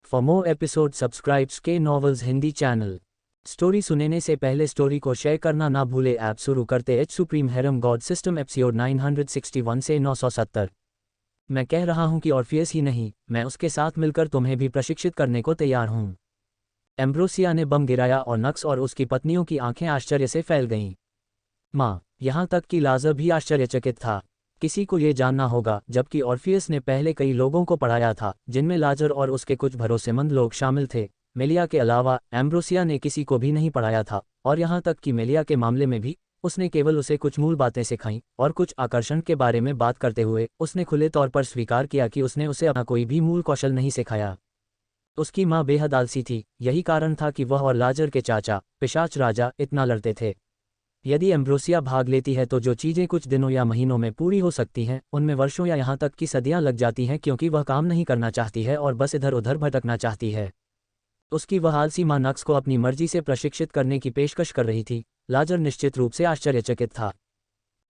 For more episode subscribes के novels Hindi channel. Story सुनने से पहले स्टोरी को शेयर करना ना भूले। ऐप शुरू करते एच Supreme Harem God System episode 961 से 970। मैं कह रहा हूं कि ऑर्फियस ही नहीं, मैं उसके साथ मिलकर तुम्हें भी प्रशिक्षित करने को तैयार हूं। एम्ब्रोसिया ने बम गिराया और नक्स और उसकी पत्नियों की आंखें आश्चर्य से फैल गईं। माँ, यहाँ तक कि लाजर भी आश्चर्यचकित था। किसी को ये जानना होगा, जबकि ऑर्फियस ने पहले कई लोगों को पढ़ाया था, जिनमें लाजर और उसके कुछ भरोसेमंद लोग शामिल थे। मेलिया के अलावा एम्ब्रोसिया ने किसी को भी नहीं पढ़ाया था, और यहाँ तक कि मेलिया के मामले में भी उसने केवल उसे कुछ मूल बातें सिखाईं, और कुछ आकर्षण के बारे में बात करते हुए उसने खुले तौर पर स्वीकार किया कि उसने उसे अपना कोई भी मूल कौशल नहीं सिखाया। उसकी माँ बेहद आलसी थी, यही कारण था कि वह और लाजर के चाचा पिशाच राजा इतना लड़ते थे। यदि एम्ब्रोसिया भाग लेती है तो जो चीज़ें कुछ दिनों या महीनों में पूरी हो सकती हैं, उनमें वर्षों या यहाँ तक कि सदियाँ लग जाती हैं, क्योंकि वह काम नहीं करना चाहती है और बस इधर उधर भटकना चाहती है। उसकी वह आलसी माँ नक्स को अपनी मर्जी से प्रशिक्षित करने की पेशकश कर रही थी। लाजर निश्चित रूप से आश्चर्यचकित था।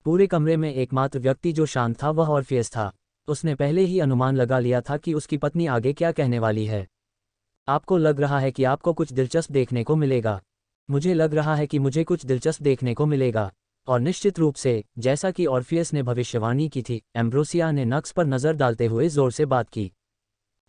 पूरे कमरे में एकमात्र व्यक्ति जो शांत था वह ऑर्फियस था। उसने पहले ही अनुमान लगा लिया था कि उसकी पत्नी आगे क्या कहने वाली है। आपको लग रहा है कि आपको कुछ दिलचस्प देखने को मिलेगा। मुझे लग रहा है कि मुझे कुछ दिलचस्प देखने को मिलेगा। और निश्चित रूप से, जैसा कि ऑर्फियस ने भविष्यवाणी की थी, एम्ब्रोसिया ने नक्स पर नज़र डालते हुए जोर से बात की।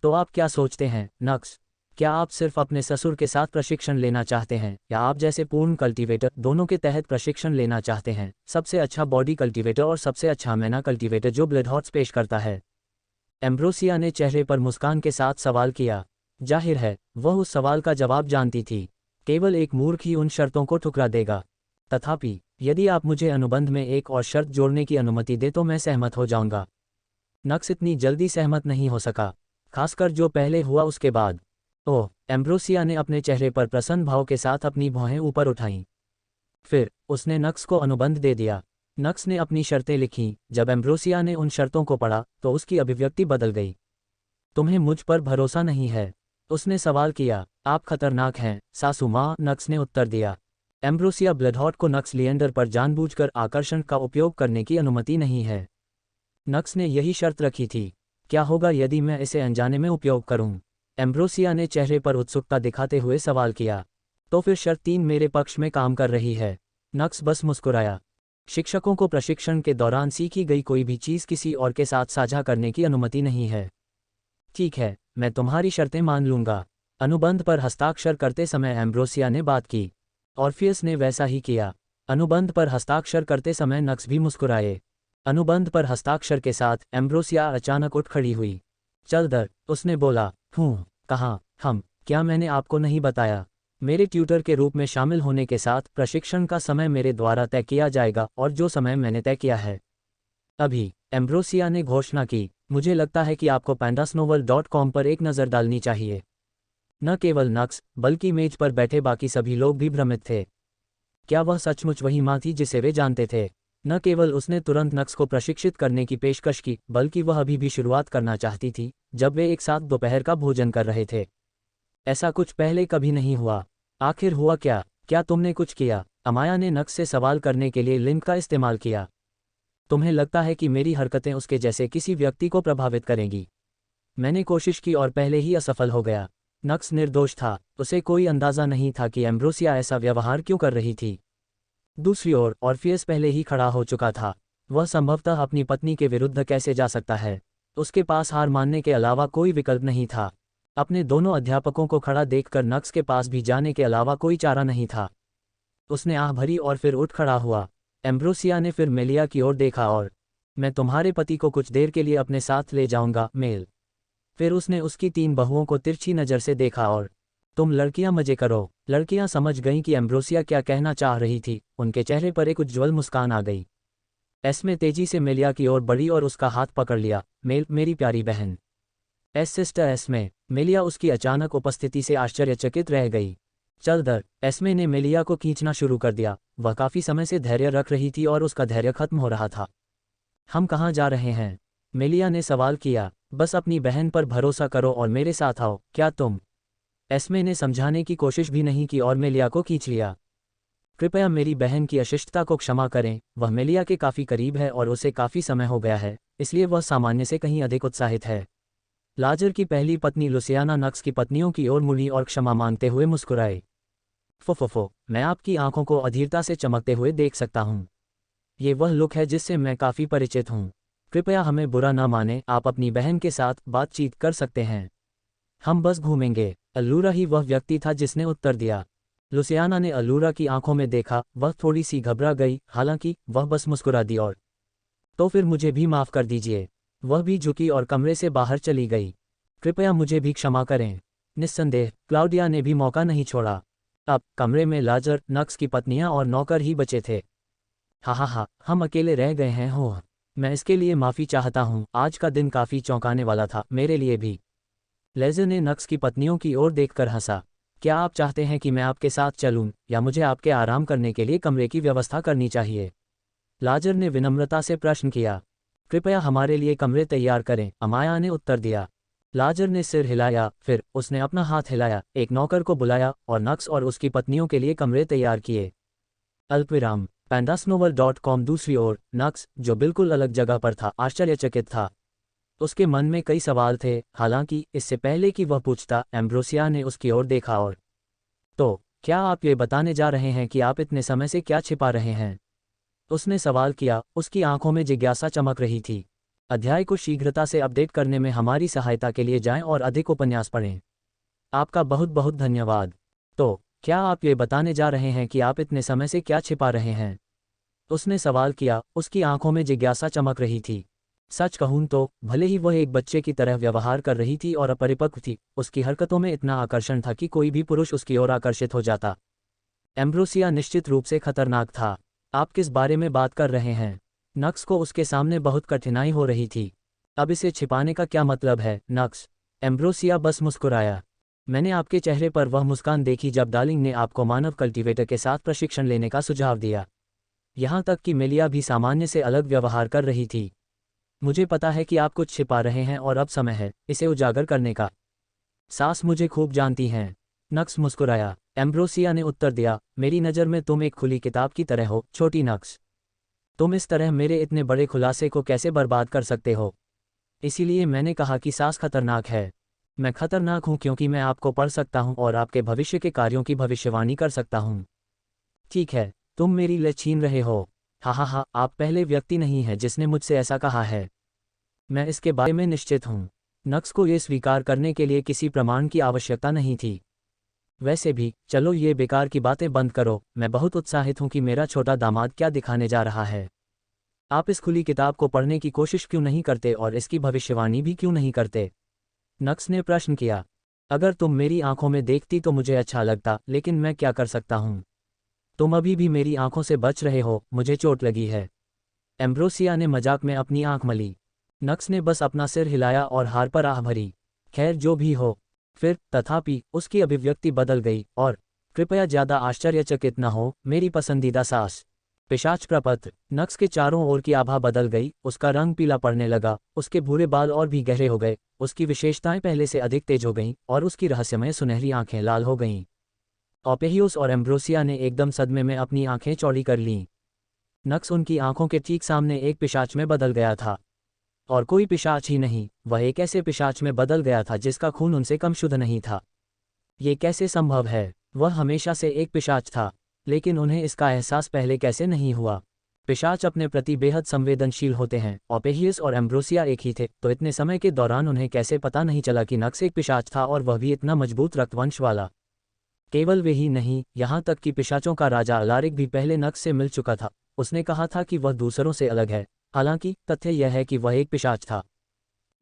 तो आप क्या सोचते हैं, नक्स? क्या आप सिर्फ अपने ससुर के साथ प्रशिक्षण लेना चाहते हैं, या आप जैसे पूर्ण कल्टीवेटर दोनों के तहत प्रशिक्षण लेना चाहते हैं? सबसे अच्छा बॉडी कल्टीवेटर और सबसे अच्छा मैना कल्टीवेटर जो ब्लड हॉर्स पेश करता है। एम्ब्रोसिया ने चेहरे पर मुस्कान के साथ सवाल किया। जाहिर है, वह उस सवाल का जवाब जानती थी। केवल एक मूर्ख ही उन शर्तों को ठुकरा देगा। तथापि यदि आप मुझे अनुबंध में एक और शर्त जोड़ने की अनुमति दे तो मैं सहमत हो जाऊंगा। नक्स इतनी जल्दी सहमत नहीं हो सका, खासकर जो पहले हुआ उसके बाद। ओह, एम्ब्रोसिया ने अपने चेहरे पर प्रसन्न भाव के साथ अपनी भौहें ऊपर उठाईं। फिर उसने नक्स को अनुबंध दे दिया। नक्स ने अपनी शर्तें लिखीं। जब एम्ब्रोसिया ने उन शर्तों को पढ़ा तो उसकी अभिव्यक्ति बदल गई। तुम्हें मुझ पर भरोसा नहीं है? उसने सवाल किया। आप खतरनाक हैं, सासू माँ, नक्स ने उत्तर दिया। एम्ब्रोसिया ब्लडहॉट को नक्स लिएंडर पर जानबूझकर आकर्षण का उपयोग करने की अनुमति नहीं है। नक्स ने यही शर्त रखी थी। क्या होगा यदि मैं इसे अनजाने में उपयोग करूं? एम्ब्रोसिया ने चेहरे पर उत्सुकता दिखाते हुए सवाल किया। तो फिर शर्त 3 मेरे पक्ष में काम कर रही है। नक्स बस मुस्कुराया। शिक्षकों को प्रशिक्षण के दौरान सीखी गई कोई भी चीज़ किसी और के साथ साझा करने की अनुमति नहीं है। ठीक है, मैं तुम्हारी शर्तें मान लूंगा। अनुबंध पर हस्ताक्षर करते समय एम्ब्रोसिया ने बात की। ऑर्फियस ने वैसा ही किया। अनुबंध पर हस्ताक्षर करते समय नक्स भी मुस्कुराए। अनुबंध पर हस्ताक्षर के साथ एम्ब्रोसिया अचानक उठ खड़ी हुई। चल दर, उसने बोला। कहाँ हम? क्या मैंने आपको नहीं बताया? मेरे ट्यूटर के रूप में शामिल होने के साथ प्रशिक्षण का समय मेरे द्वारा तय किया जाएगा, और जो समय मैंने तय किया है अभी, एम्ब्रोसिया ने घोषणा की। मुझे लगता है कि आपको pandasnovel.com पर एक नज़र डालनी चाहिए। न केवल नक्स, बल्कि मेज पर बैठे बाकी सभी लोग भी भ्रमित थे। क्या वह सचमुच वही माँ थी जिसे वे जानते थे? न केवल उसने तुरंत नक्स को प्रशिक्षित करने की पेशकश की, बल्कि वह अभी भी शुरुआत करना चाहती थी, जब वे एक साथ दोपहर का भोजन कर रहे थे। ऐसा कुछ पहले कभी नहीं हुआ। आखिर हुआ क्या? क्या तुमने कुछ किया? अमाया ने नक्स से सवाल करने के लिए लिंक का इस्तेमाल किया। तुम्हें लगता है कि मेरी हरकतें उसके जैसे किसी व्यक्ति को प्रभावित करेंगी? मैंने कोशिश की और पहले ही असफल हो गया। नक्स निर्दोष था। उसे कोई अंदाज़ा नहीं था कि एम्ब्रोसिया ऐसा व्यवहार क्यों कर रही थी। दूसरी ओर ऑर्फियस पहले ही खड़ा हो चुका था। वह संभवतः अपनी पत्नी के विरुद्ध कैसे जा सकता है? उसके पास हार मानने के अलावा कोई विकल्प नहीं था। अपने दोनों अध्यापकों को खड़ा देखकर नक्स के पास भी जाने के अलावा कोई चारा नहीं था। उसने आह भरी और फिर उठ खड़ा हुआ। एम्ब्रोसिया ने फिर मेलिया की ओर देखा और, मैं तुम्हारे पति को कुछ देर के लिए अपने साथ ले जाऊंगा, मेल। फिर उसने उसकी 3 बहुओं को तिरछी नज़र से देखा और, तुम लड़कियां मजे करो। लड़कियां समझ गईं कि एम्ब्रोसिया क्या कहना चाह रही थी। उनके चेहरे पर एक उज्ज्वल मुस्कान आ गई। एस्मे तेजी से मेलिया की ओर बढ़ी और उसका हाथ पकड़ लिया। मेल, मेरी प्यारी बहन। सिस्टर एस्मे। मेलिया उसकी अचानक उपस्थिति से आश्चर्यचकित रह गई। चल दर, एस्मे ने मेलिया को खींचना शुरू कर दिया। वह काफ़ी समय से धैर्य रख रही थी और उसका धैर्य खत्म हो रहा था। हम कहाँ जा रहे हैं? मेलिया ने सवाल किया। बस अपनी बहन पर भरोसा करो और मेरे साथ आओ। क्या तुम? एस्मे ने समझाने की कोशिश भी नहीं की और मेलिया को खींच लिया। कृपया मेरी बहन की अशिष्टता को क्षमा करें। वह मेलिया के काफ़ी करीब है और उसे काफ़ी समय हो गया है, इसलिए वह सामान्य से कहीं अधिक उत्साहित है। लाजर की पहली पत्नी लुसियाना नक्स की पत्नियों की ओर मुड़ी और क्षमा मांगते हुए मुस्कुराई। फो, मैं आपकी आंखों को अधीरता से चमकते हुए देख सकता हूँ। ये वह लुक है जिससे मैं काफ़ी परिचित हूँ। कृपया हमें बुरा न माने, आप अपनी बहन के साथ बातचीत कर सकते हैं। हम बस घूमेंगे। अल्लूरा ही वह व्यक्ति था जिसने उत्तर दिया। लुसियाना ने अल्लूरा की आंखों में देखा, वह थोड़ी सी घबरा गई, हालांकि वह बस मुस्कुरा दी और तो फिर मुझे भी माफ़ कर दीजिए। वह भी झुकी और कमरे से बाहर चली गई। कृपया मुझे भी क्षमा करें। निस्संदेह क्लाउडिया ने भी मौका नहीं छोड़ा। अब कमरे में लाजर, नक्स की पत्नियां और नौकर ही बचे थे। हा, हम अकेले रह गए हैं। हो, मैं इसके लिए माफ़ी चाहता हूँ। आज का दिन काफ़ी चौंकाने वाला था, मेरे लिए भी। लेज़र ने नक्स की पत्नियों की ओर देखकर हंसा। क्या आप चाहते हैं कि मैं आपके साथ चलूं, या मुझे आपके आराम करने के लिए कमरे की व्यवस्था करनी चाहिए? लाजर ने विनम्रता से प्रश्न किया। कृपया हमारे लिए कमरे तैयार करें, अमाया ने उत्तर दिया। लाजर ने सिर हिलाया, फिर उसने अपना हाथ हिलाया, एक नौकर को बुलाया और नक्स और उसकी पत्नियों के लिए कमरे तैयार किए। अल्पविराम pandasnovel.com। दूसरी ओर नक्स, जो बिल्कुल अलग जगह पर था, आश्चर्यचकित था। उसके मन में कई सवाल थे, हालांकि इससे पहले कि वह पूछता, एम्ब्रोसिया ने उसकी ओर देखा और तो क्या आप ये बताने जा रहे हैं कि आप इतने समय से क्या छिपा रहे हैं? उसने सवाल किया, उसकी आंखों में जिज्ञासा चमक रही थी। अध्याय को शीघ्रता से अपडेट करने में हमारी सहायता के लिए जाएं और अधिक उपन्यास पढ़ें। आपका बहुत बहुत धन्यवाद। तो क्या आप ये बताने जा रहे हैं कि आप इतने समय से क्या छिपा रहे हैं? उसने सवाल किया, उसकी आंखों में जिज्ञासा चमक रही थी। सच कहूं तो भले ही वह एक बच्चे की तरह व्यवहार कर रही थी और अपरिपक्व थी, उसकी हरकतों में इतना आकर्षण था कि कोई भी पुरुष उसकी ओर आकर्षित हो जाता। एम्ब्रोसिया निश्चित रूप से खतरनाक था। आप किस बारे में बात कर रहे हैं? नक्स को उसके सामने बहुत कठिनाई हो रही थी। अब इसे छिपाने का क्या मतलब है, नक्स? एम्ब्रोसिया बस मुस्कुराया। मैंने आपके चेहरे पर वह मुस्कान देखी जब डार्लिंग ने आपको मानव कल्टीवेटर के साथ प्रशिक्षण लेने का सुझाव दिया। यहाँ तक कि मेलिया भी सामान्य से अलग व्यवहार कर रही थी। मुझे पता है कि आप कुछ छिपा रहे हैं और अब समय है इसे उजागर करने का। सास मुझे खूब जानती हैं। नक्स मुस्कुराया। एम्ब्रोसिया ने उत्तर दिया, मेरी नज़र में तुम एक खुली किताब की तरह हो, छोटी नक्स। तुम इस तरह मेरे इतने बड़े खुलासे को कैसे बर्बाद कर सकते हो? इसीलिए मैंने कहा कि सास खतरनाक है। मैं खतरनाक हूं क्योंकि मैं आपको पढ़ सकता हूं और आपके भविष्य के कार्यों की भविष्यवाणी कर सकता हूं। ठीक है, तुम मेरी ले छीन रहे हो। हा, आप पहले व्यक्ति नहीं हैं जिसने मुझसे ऐसा कहा है। मैं इसके बारे में निश्चित हूं। नक्स को ये स्वीकार करने के लिए किसी प्रमाण की आवश्यकता नहीं थी। वैसे भी चलो ये बेकार की बातें बंद करो, मैं बहुत उत्साहित हूं कि मेरा छोटा दामाद क्या दिखाने जा रहा है। आप इस खुली किताब को पढ़ने की कोशिश क्यों नहीं करते और इसकी भविष्यवाणी भी क्यों नहीं करते? नक्स ने प्रश्न किया। अगर तुम मेरी आंखों में देखती तो मुझे अच्छा लगता, लेकिन मैं क्या कर सकता हूँ? तुम अभी भी मेरी आंखों से बच रहे हो, मुझे चोट लगी है। एम्ब्रोसिया ने मजाक में अपनी आंख मली। नक्स ने बस अपना सिर हिलाया और हार पर आह भरी। खैर जो भी हो। फिर तथापि उसकी अभिव्यक्ति बदल गई और कृपया ज़्यादा आश्चर्यचकित न हो, मेरी पसंदीदा सास। पिशाच प्रपत्र। नक्स के चारों ओर की आभा बदल गई, उसका रंग पीला पड़ने लगा, उसके भूरे बाल और भी गहरे हो गए, उसकी विशेषताएं पहले से अधिक तेज हो गईं और उसकी रहस्यमय सुनहरी आंखें लाल हो गईं। ओपेहियोस और एम्ब्रोसिया ने एकदम सदमे में अपनी आंखें चौड़ी कर लीं। नक्स उनकी आंखों के ठीक सामने एक पिशाच में बदल गया था। और कोई पिशाच ही नहीं, वह एक ऐसे पिशाच में बदल गया था जिसका खून उनसे कम शुद्ध नहीं था। ये कैसे संभव है? वह हमेशा से एक पिशाच था, लेकिन उन्हें इसका एहसास पहले कैसे नहीं हुआ? पिशाच अपने प्रति बेहद संवेदनशील होते हैं। ओपेहियस और एम्ब्रोसिया एक ही थे, तो इतने समय के दौरान उन्हें कैसे पता नहीं चला कि नक्स एक पिशाच था, और वह भी इतना मजबूत रक्तवंश वाला? केवल वे ही नहीं, यहाँ तक कि पिशाचों का राजा अलारिक भी पहले नक्स से मिल चुका था। उसने कहा था कि वह दूसरों से अलग है, हालांकि तथ्य यह है कि वह एक पिशाच था।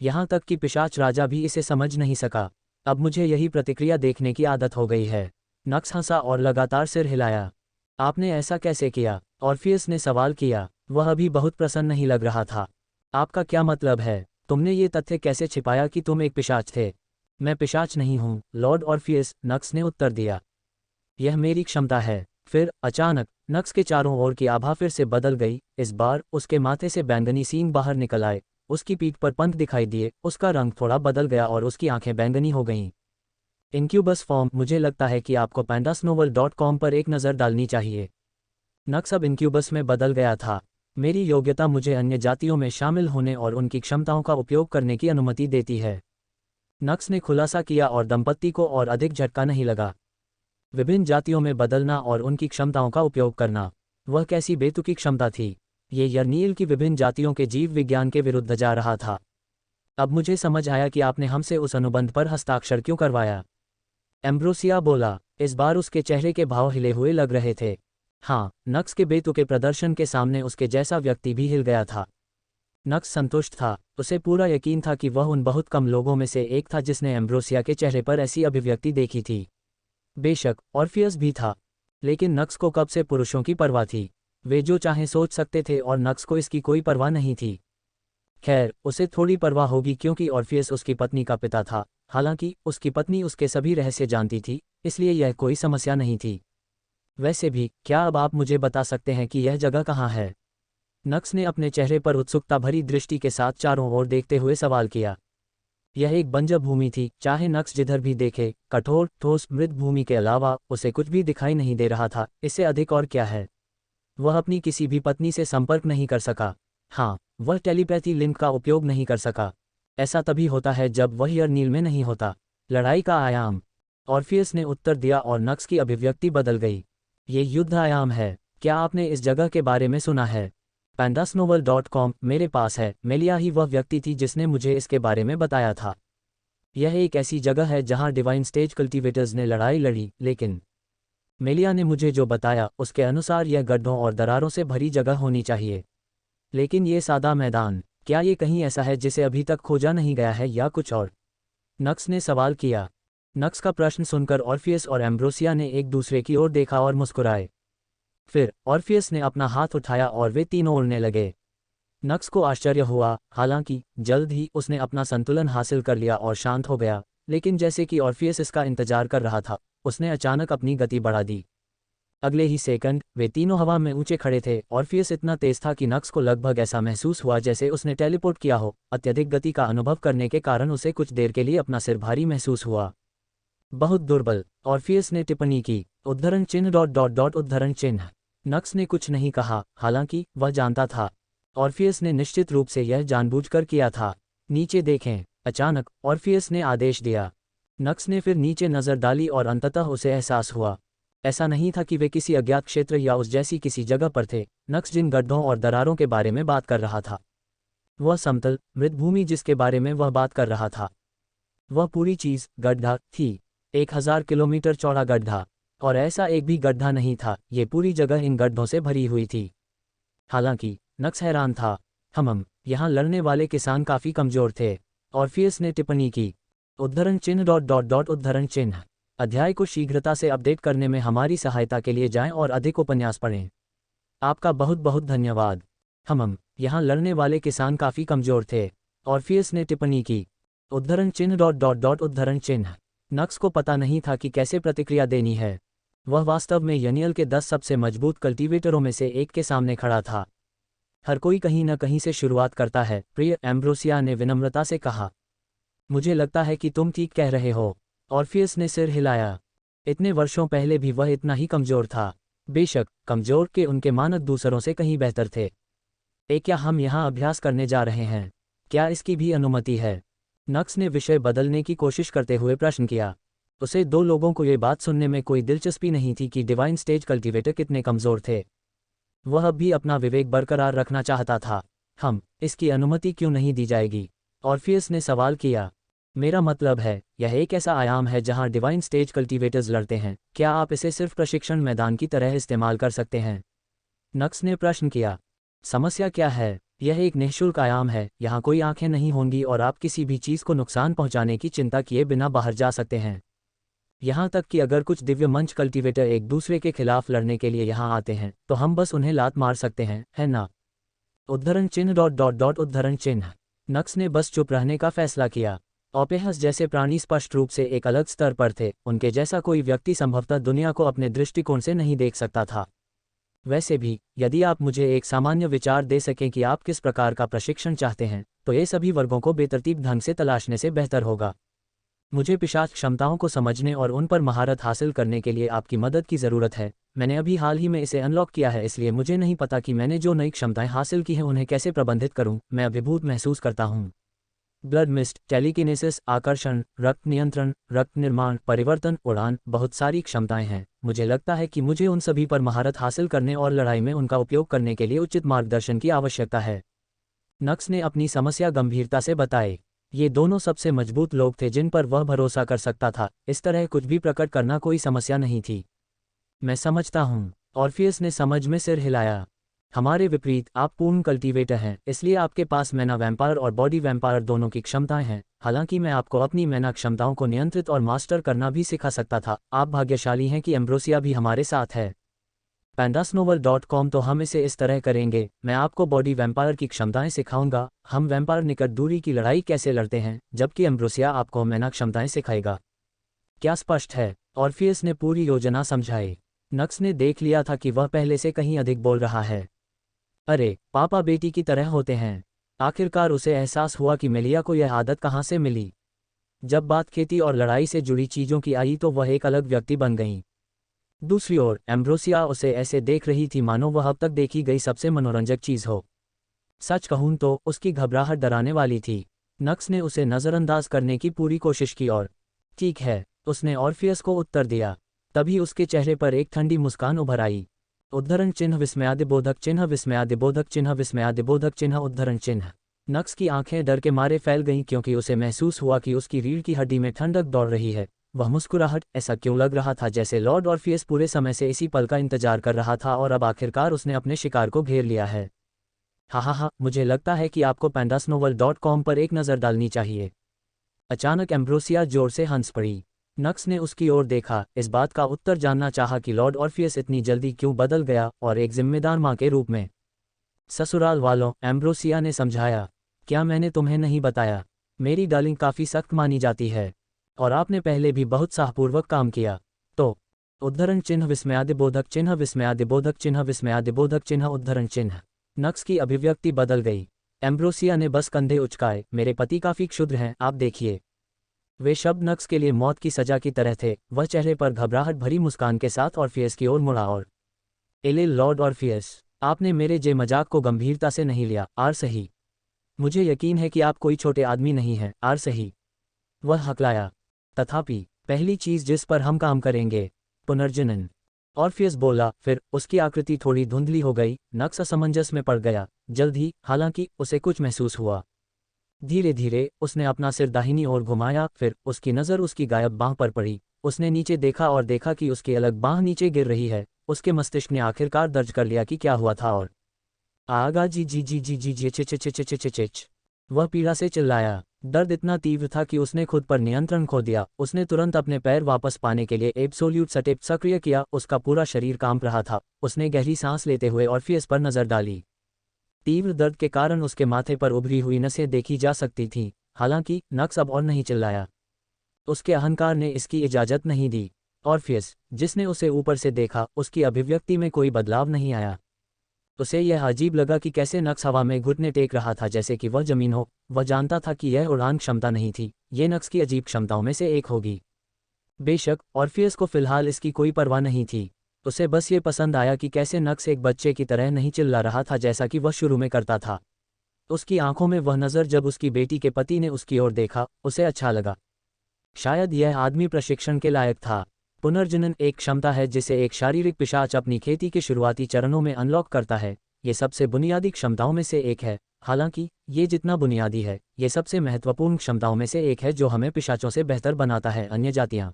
यहाँ तक कि पिशाच राजा भी इसे समझ नहीं सका। अब मुझे यही प्रतिक्रिया देखने की आदत हो गई है। नक्स हंसा और लगातार सिर हिलाया। आपने ऐसा कैसे किया? ऑर्फियस ने सवाल किया। वह अभी बहुत प्रसन्न नहीं लग रहा था। आपका क्या मतलब है? तुमने ये तथ्य कैसे छिपाया कि तुम एक पिशाच थे? मैं पिशाच नहीं हूँ, लॉर्ड ऑर्फियस, नक्स ने उत्तर दिया। यह मेरी क्षमता है। फिर अचानक नक्स के चारों ओर की आभा फिर से बदल गई। इस बार उसके माथे से बैंगनी सींग बाहर निकल आए, उसकी पीठ पर पंख दिखाई दिए, उसका रंग थोड़ा बदल गया और उसकी आंखें बैंगनी हो गईं। Incubus form. मुझे लगता है कि आपको pandasnovel.com पर एक नज़र डालनी चाहिए। नक्स अब इनक्यूबस में बदल गया था। मेरी योग्यता मुझे अन्य जातियों में शामिल होने और उनकी क्षमताओं का उपयोग करने की अनुमति देती है। नक्स ने खुलासा किया और दंपत्ति को और अधिक झटका नहीं लगा। विभिन्न जातियों में बदलना और उनकी क्षमताओं का उपयोग करना, वह कैसी बेतुकी क्षमता थी। ये यर्नील की विभिन्न जातियों के जीव विज्ञान के विरुद्ध जा रहा था। अब मुझे समझ आया कि आपने हमसे उस अनुबंध पर हस्ताक्षर क्यों करवाया। एम्ब्रोसिया बोला। इस बार उसके चेहरे के भाव हिले हुए लग रहे थे। हाँ, नक्स के बेतुके प्रदर्शन के सामने उसके जैसा व्यक्ति भी हिल गया था। नक्स संतुष्ट था। उसे पूरा यकीन था कि वह उन बहुत कम लोगों में से एक था जिसने एम्ब्रोसिया के चेहरे पर ऐसी अभिव्यक्ति देखी थी। बेशक ऑर्फियस भी था, लेकिन नक्स को कब से पुरुषों की परवाह थी। वे जो चाहें सोच सकते थे और नक्स को इसकी कोई परवाह नहीं थी। खैर, उसे थोड़ी परवाह होगी क्योंकि ऑर्फियस उसकी पत्नी का पिता था। हालांकि उसकी पत्नी उसके सभी रहस्य जानती थी, इसलिए यह कोई समस्या नहीं थी। वैसे भी, क्या अब आप मुझे बता सकते हैं कि यह जगह कहाँ है? नक्स ने अपने चेहरे पर उत्सुकता भरी दृष्टि के साथ चारों ओर देखते हुए सवाल किया। यह एक बंजर भूमि थी, चाहे नक्स जिधर भी देखे, कठोर ठोस मृत भूमि के अलावा उसे कुछ भी दिखाई नहीं दे रहा था। इससे अधिक और क्या है? वह अपनी किसी भी पत्नी से संपर्क नहीं कर सका। हाँ, वह टेलीपैथी लिंक का उपयोग नहीं कर सका। ऐसा तभी होता है जब वह यर्नील में नहीं होता। लड़ाई का आयाम, ऑर्फियस ने उत्तर दिया और नक्स की अभिव्यक्ति बदल गई। ये युद्ध आयाम है। क्या आपने इस जगह के बारे में सुना है? pandasnovel.com मेरे पास है। मेलिया ही वह व्यक्ति थी जिसने मुझे इसके बारे में बताया था। यह एक ऐसी जगह है जहां डिवाइन स्टेज कल्टीवेटर्स ने लड़ाई लड़ी, लेकिन मेलिया ने मुझे जो बताया उसके अनुसार यह गड्ढों और दरारों से भरी जगह होनी चाहिए। लेकिन ये सादा मैदान, क्या ये कहीं ऐसा है जिसे अभी तक खोजा नहीं गया है या कुछ और? नक्स ने सवाल किया। नक्स का प्रश्न सुनकर ऑर्फियस और एम्ब्रोसिया ने एक दूसरे की ओर देखा और मुस्कुराए। फिर ऑर्फियस ने अपना हाथ उठाया और वे तीनों उड़ने लगे। नक्स को आश्चर्य हुआ, हालांकि जल्द ही उसने अपना संतुलन हासिल कर लिया और शांत हो गया। लेकिन जैसे कि ऑर्फियस इसका इंतजार कर रहा था, उसने अचानक अपनी गति बढ़ा दी। अगले ही सेकंड वे तीनों हवा में ऊंचे खड़े थे। ऑर्फियस इतना तेज था कि नक्स को लगभग ऐसा महसूस हुआ जैसे उसने टेलीपोर्ट किया हो। अत्यधिक गति का अनुभव करने के कारण उसे कुछ देर के लिए अपना सिर भारी महसूस हुआ। बहुत दुर्बल, ऑर्फियस ने टिप्पणी की। उद्धरण चिन्ह उद्धरण चिन्ह। नक्स ने कुछ नहीं कहा, हालांकि वह जानता था। ऑर्फियस ने निश्चित रूप से यह जानबूझकर किया था। नीचे देखें, अचानक ऑर्फियस ने आदेश दिया। नक्स ने फिर नीचे नजर डाली और अंततः उसे एहसास हुआ। ऐसा नहीं था कि वे किसी अज्ञात क्षेत्र या उस जैसी किसी जगह पर थे। नक्स जिन गड्ढों और दरारों के बारे में बात कर रहा था, वह समतल मृत भूमि जिसके बारे में वह बात कर रहा था, वह पूरी चीज गड्ढा थी। 1000 किलोमीटर चौड़ा गड्ढा। और ऐसा एक भी गड्ढा नहीं था, ये पूरी जगह इन गड्ढों से भरी हुई थी। हालांकि नक्स हैरान था। यहाँ लड़ने वाले किसान काफी कमजोर थे, ऑर्फियस ने टिप्पणी की। उद्धरण चिन्ह उद्धरण चिन्ह। अध्याय को शीघ्रता से अपडेट करने में हमारी सहायता के लिए जाएं और अधिक उपन्यास पढ़ें। आपका बहुत बहुत धन्यवाद। यहाँ लड़ने वाले किसान काफी कमजोर थे, ऑर्फियस ने टिप्पणी की। उद्धरण चिन्ह उद्धरण चिन्ह। नक्स को पता नहीं था कि कैसे प्रतिक्रिया देनी है। वह वास्तव में यनियल के 10 सबसे मजबूत कल्टीवेटरों में से एक के सामने खड़ा था। हर कोई कहीं न कहीं से शुरुआत करता है, प्रिय एम्ब्रोसिया ने विनम्रता से कहा। मुझे लगता है कि तुम ठीक कह रहे हो, ऑर्फियस ने सिर हिलाया। इतने वर्षों पहले भी वह इतना ही कमजोर था। बेशक कमजोर के उनके मानक दूसरों से कहीं बेहतर थे। क्या हम यहाँ अभ्यास करने जा रहे हैं? क्या इसकी भी अनुमति है? नक्स ने विषय बदलने की कोशिश करते हुए प्रश्न किया। उसे दो लोगों को ये बात सुनने में कोई दिलचस्पी नहीं थी कि डिवाइन स्टेज कल्टीवेटर कितने कमजोर थे। वह अब भी अपना विवेक बरकरार रखना चाहता था। इसकी अनुमति क्यों नहीं दी जाएगी? ऑर्फियस ने सवाल किया। मेरा मतलब है, यह एक ऐसा आयाम है जहां डिवाइन स्टेज कल्टीवेटर्स लड़ते हैं। क्या आप इसे सिर्फ प्रशिक्षण मैदान की तरह इस्तेमाल कर सकते हैं? नक्स ने प्रश्न किया। समस्या क्या है? यह एक निःशुल्क आयाम है, यहाँ कोई आंखें नहीं होंगी और आप किसी भी चीज़ को नुकसान पहुंचाने की चिंता किए बिना बाहर जा सकते हैं। यहाँ तक कि अगर कुछ दिव्य मंच कल्टीवेटर एक दूसरे के खिलाफ लड़ने के लिए यहाँ आते हैं, तो हम बस उन्हें लात मार सकते हैं, है ना? उद्धरण चिन्ह उद्धरण चिन्ह। नक्स ने बस चुप रहने का फैसला किया। ऑपेहस जैसे प्राणी स्पष्ट रूप से एक अलग स्तर पर थे। उनके जैसा कोई व्यक्ति संभवतः दुनिया को अपने दृष्टिकोण से नहीं देख सकता था। वैसे भी, यदि आप मुझे एक सामान्य विचार दे सकें कि आप किस प्रकार का प्रशिक्षण चाहते हैं, तो ये सभी वर्गों को बेतरतीब ढंग से तलाशने से बेहतर होगा। मुझे पिशाच क्षमताओं को समझने और उन पर महारत हासिल करने के लिए आपकी मदद की ज़रूरत है। मैंने अभी हाल ही में इसे अनलॉक किया है, इसलिए मुझे नहीं पता कि मैंने जो नई क्षमताएं हासिल की हैं उन्हें कैसे प्रबंधित करूं। मैं अभिभूत महसूस करता हूं। ब्लड मिस्ट, टेलीकिनेसिस, आकर्षण, रक्त नियंत्रण, रक्त निर्माण, परिवर्तन, उड़ान, बहुत सारी क्षमताएं हैं। मुझे लगता है कि मुझे उन सभी पर महारत हासिल करने और लड़ाई में उनका उपयोग करने के लिए उचित मार्गदर्शन की आवश्यकता है। नक्स ने अपनी समस्या गंभीरता से बताई। ये दोनों सबसे मजबूत लोग थे जिन पर वह भरोसा कर सकता था। इस तरह कुछ भी प्रकट करना कोई समस्या नहीं थी। मैं समझता हूँ, ऑर्फियस ने समझ में सिर हिलाया। हमारे विपरीत, आप पूर्ण कल्टीवेटर हैं, इसलिए आपके पास मैना वैम्पायर और बॉडी वैम्पायर दोनों की क्षमताएं हैं। हालांकि मैं आपको अपनी मैना क्षमताओं को नियंत्रित और मास्टर करना भी सिखा सकता था। आप भाग्यशाली हैं कि एम्ब्रोसिया भी हमारे साथ है। pandasnovel.com। तो हम इसे इस तरह करेंगे, मैं आपको बॉडी वैम्पायर की क्षमताएं सिखाऊंगा। हम वैम्पायर निकट दूरी की लड़ाई कैसे लड़ते हैं, जबकि एम्ब्रोसिया आपको मैना क्षमताएं सिखाएगा। क्या स्पष्ट है? ऑर्फियस ने पूरी योजना समझाई। नक्स ने देख लिया था कि वह पहले से कहीं अधिक बोल रहा है। अरे, पापा बेटी की तरह होते हैं। आखिरकार उसे एहसास हुआ कि मेलिया को यह आदत कहाँ से मिली। जब बात खेती और लड़ाई से जुड़ी चीज़ों की आई तो वह एक अलग व्यक्ति बन गई। दूसरी ओर एम्ब्रोसिया उसे ऐसे देख रही थी मानो वह अब तक देखी गई सबसे मनोरंजक चीज़ हो। सच कहूँ तो उसकी घबराहट डराने वाली थी। नक्स ने उसे नज़रअंदाज करने की पूरी कोशिश की और ठीक है, उसने ऑर्फियस को उत्तर दिया। तभी उसके चेहरे पर एक ठंडी मुस्कान उभर आई। उद्धरण चिन्ह, विस्मयादिबोधक चिन्ह, विस्मयादिबोधक चिन्ह, विस्मयादिबोधक चिन्ह, उद्धरण चिन्ह। नक्स की आंखें डर के मारे फैल गईं क्योंकि उसे महसूस हुआ कि उसकी रीढ़ की हड्डी में ठंडक दौड़ रही है। वह मुस्कुराहट, ऐसा क्यों लग रहा था जैसे लॉर्ड ऑर्फियस पूरे समय से इसी पल का इंतजार कर रहा था और अब आखिरकार उसने अपने शिकार को घेर लिया है। हाँ, मुझे लगता है कि आपको pandasnovel.com पर एक नज़र डालनी चाहिए। अचानक एम्ब्रोसिया जोर से हंस पड़ी। नक्स ने उसकी ओर देखा, इस बात का उत्तर जानना चाहा कि लॉर्ड ऑर्फियस इतनी जल्दी क्यों बदल गया, और एक जिम्मेदार माँ के रूप में। ससुराल वालों, एम्ब्रोसिया ने समझाया, क्या मैंने तुम्हें नहीं बताया? मेरी डार्लिंग काफ़ी सख्त मानी जाती है और आपने पहले भी बहुत साहपूर्वक काम किया। तो उद्धरण चिन्ह, विस्मयादिबोधक चिन्ह, विस्मयादिबोधक चिन्ह, विस्मयादिबोधक चिन्ह, उद्धरण चिन्ह। नक्स की अभिव्यक्ति बदल गई। एम्ब्रोसिया ने बस कंधे उचकाए। मेरे पति काफ़ी क्षुद्र हैं, आप देखिए। वे शब्द नक्स के लिए मौत की सजा की तरह थे। वह चेहरे पर घबराहट भरी मुस्कान के साथ ऑर्फियस की ओर मुड़ा और एले लॉर्ड ऑर्फियस, आपने मेरे जे मजाक को गंभीरता से नहीं लिया, आर सही। मुझे यकीन है कि आप कोई छोटे आदमी नहीं हैं, आर सही। वह हकलाया। तथापि पहली चीज़ जिस पर हम काम करेंगे, पुनर्जनन। ऑर्फियस बोला, फिर उसकी आकृति थोड़ी धुंधली हो गई। नक्स असमंजस में पड़ गया। जल्द ही, हालांकि, उसे कुछ महसूस हुआ। धीरे धीरे उसने अपना सिर दाहिनी ओर घुमाया, फिर उसकी नज़र उसकी गायब बाँह पर पड़ी। उसने नीचे देखा और देखा कि उसकी अलग बाँह नीचे गिर रही है। उसके मस्तिष्क ने आखिरकार दर्ज कर लिया कि क्या हुआ था और आगा जी जी जी जी जी जी चिच चिच चिच चिच चिच। वह पीड़ा से चिल्लाया। दर्द इतना तीव्र था कि उसने खुद पर नियंत्रण खो दिया। उसने तुरंत अपने पैर वापस पाने के लिए एब्सोल्यूट स्टेप सक्रिय किया। उसका पूरा शरीर कांप रहा था। उसने गहरी सांस लेते हुए ऑर्फियस पर नज़र डाली। तीव्र दर्द के कारण उसके माथे पर उभरी हुई नसें देखी जा सकती थीं। हालांकि नक्स अब और नहीं चिल्लाया। उसके अहंकार ने इसकी इजाज़त नहीं दी। ऑर्फियस, जिसने उसे ऊपर से देखा, उसकी अभिव्यक्ति में कोई बदलाव नहीं आया। उसे यह अजीब लगा कि कैसे नक्स हवा में घुटने टेक रहा था जैसे कि वह जमीन हो। वह जानता था कि यह उड़ान क्षमता नहीं थी, ये नक्स की अजीब क्षमताओं में से एक होगी। बेशक ऑर्फियस को फिलहाल इसकी कोई परवाह नहीं थी। उसे बस ये पसंद आया कि कैसे नक्स एक बच्चे की तरह नहीं चिल्ला रहा था जैसा कि वह शुरू में करता था। उसकी आंखों में वह नज़र जब उसकी बेटी के पति ने उसकी ओर देखा, उसे अच्छा लगा। शायद यह आदमी प्रशिक्षण के लायक था। पुनर्जनन एक क्षमता है जिसे एक शारीरिक पिशाच अपनी खेती के शुरुआती चरणों में अनलॉक करता है। ये सबसे बुनियादी क्षमताओं में से एक है। हालांकि ये जितना बुनियादी है, ये सबसे महत्वपूर्ण क्षमताओं में से एक है जो हमें पिशाचों से बेहतर बनाता है। अन्य जातियां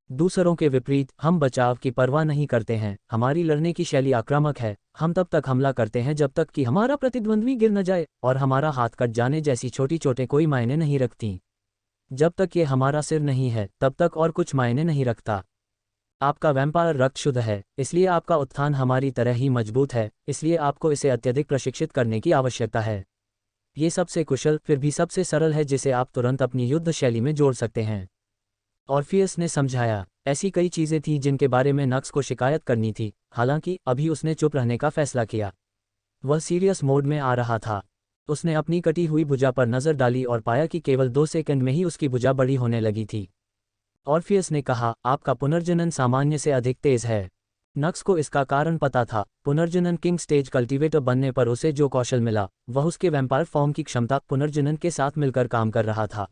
दूसरों के विपरीत, हम बचाव की परवाह नहीं करते हैं। हमारी लड़ने की शैली आक्रामक है। हम तब तक हमला करते हैं जब तक कि हमारा प्रतिद्वंद्वी गिर न जाए, और हमारा हाथ कट जाने जैसी छोटी चोटें कोई मायने नहीं रखती। जब तक ये हमारा सिर नहीं है, तब तक और कुछ मायने नहीं रखता। आपका वैम्पायर रक्त शुद्ध है, इसलिए आपका उत्थान हमारी तरह ही मजबूत है, इसलिए आपको इसे अत्यधिक प्रशिक्षित करने की आवश्यकता है। ये सबसे कुशल, फिर भी सबसे सरल है जिसे आप तुरंत अपनी युद्ध शैली में जोड़ सकते हैं। ऑर्फियस ने समझाया। ऐसी कई चीज़ें थीं जिनके बारे में नक्स को शिकायत करनी थी, हालांकि अभी उसने चुप रहने का फैसला किया। वह सीरियस मोड में आ रहा था। उसने अपनी कटी हुई भुजा पर नज़र डाली और पाया कि केवल 2 सेकंड में ही उसकी भुजा बड़ी होने लगी थी। ऑर्फियस ने कहा, आपका पुनर्जनन सामान्य से अधिक तेज है। नक्स को इसका कारण पता था। पुनर्जनन किंग स्टेज कल्टीवेटर बनने पर उसे जो कौशल मिला वह उसके वैम्पायर फॉर्म की क्षमता पुनर्जनन के साथ मिलकर काम कर रहा था।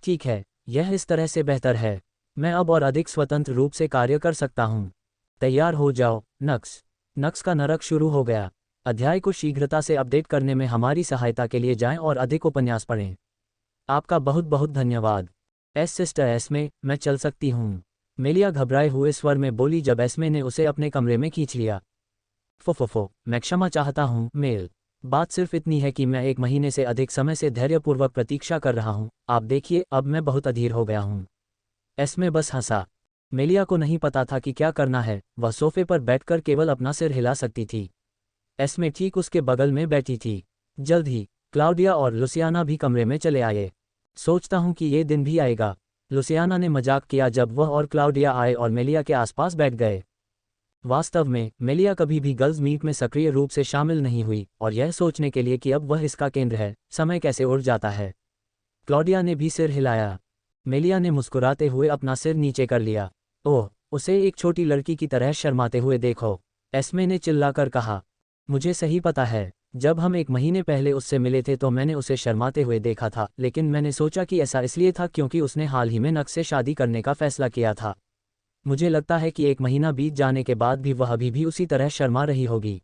ठीक है, यह इस तरह से बेहतर है। मैं अब और अधिक स्वतंत्र रूप से कार्य कर सकता हूँ। तैयार हो जाओ, नक्स। नक्स का नरक शुरू हो गया। अध्याय को शीघ्रता से अपडेट करने में हमारी सहायता के लिए जाएं और अधिक उपन्यास पढ़ें। आपका बहुत बहुत धन्यवाद। सिस्टर एस्मे, मैं चल सकती हूँ? मेलिया घबराए हुए स्वर में बोली जब एस्मे ने उसे अपने कमरे में खींच लिया। फो, मैं क्षमा चाहता हूँ मेल। बात सिर्फ इतनी है कि मैं 1 महीने से अधिक समय से धैर्यपूर्वक प्रतीक्षा कर रहा हूँ। आप देखिए, अब मैं बहुत अधीर हो गया हूँ। एस्मे बस हंसा। मेलिया को नहीं पता था कि क्या करना है। वह सोफे पर बैठकर केवल अपना सिर हिला सकती थी। एस्मे ठीक उसके बगल में बैठी थी। जल्द ही क्लाउडिया और लुसियाना भी कमरे में चले आए। सोचता हूँ कि ये दिन भी आएगा, लुसियाना ने मजाक किया जब वह और क्लाउडिया आए और मेलिया के आसपास बैठ गए। वास्तव में मेलिया कभी भी गर्ल्स मीट में सक्रिय रूप से शामिल नहीं हुई और यह सोचने के लिए कि अब वह इसका केंद्र है, समय कैसे उड़ जाता है। क्लाउडिया ने भी सिर हिलाया। मेलिया ने मुस्कुराते हुए अपना सिर नीचे कर लिया। ओह, उसे एक छोटी लड़की की तरह शर्माते हुए देखो, एस्मे ने चिल्लाकर कहा। मुझे सही पता है, जब हम 1 महीने पहले उससे मिले थे तो मैंने उसे शर्माते हुए देखा था, लेकिन मैंने सोचा कि ऐसा इसलिए था क्योंकि उसने हाल ही में नक्स से शादी करने का फैसला किया था। मुझे लगता है कि 1 महीना बीत जाने के बाद भी वह अभी भी उसी तरह शर्मा रही होगी।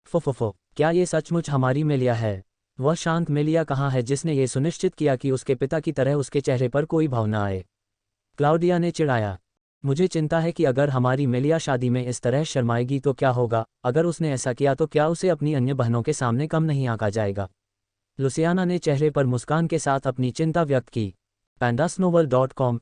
फो, क्या ये सचमुच हमारी मेलिया है? वह शांत मेलिया कहाँ है जिसने ये सुनिश्चित किया कि उसके पिता की तरह उसके चेहरे पर कोई भाव न आए? क्लाउडिया ने चिढ़ाया। मुझे चिंता है कि अगर हमारी मेलिया शादी में इस तरह शर्माएगी तो क्या होगा। अगर उसने ऐसा किया तो क्या उसे अपनी अन्य बहनों के सामने कम नहीं आंका जाएगा? लुसियाना ने चेहरे पर मुस्कान के साथ अपनी चिंता व्यक्त की। pandasnovel.com।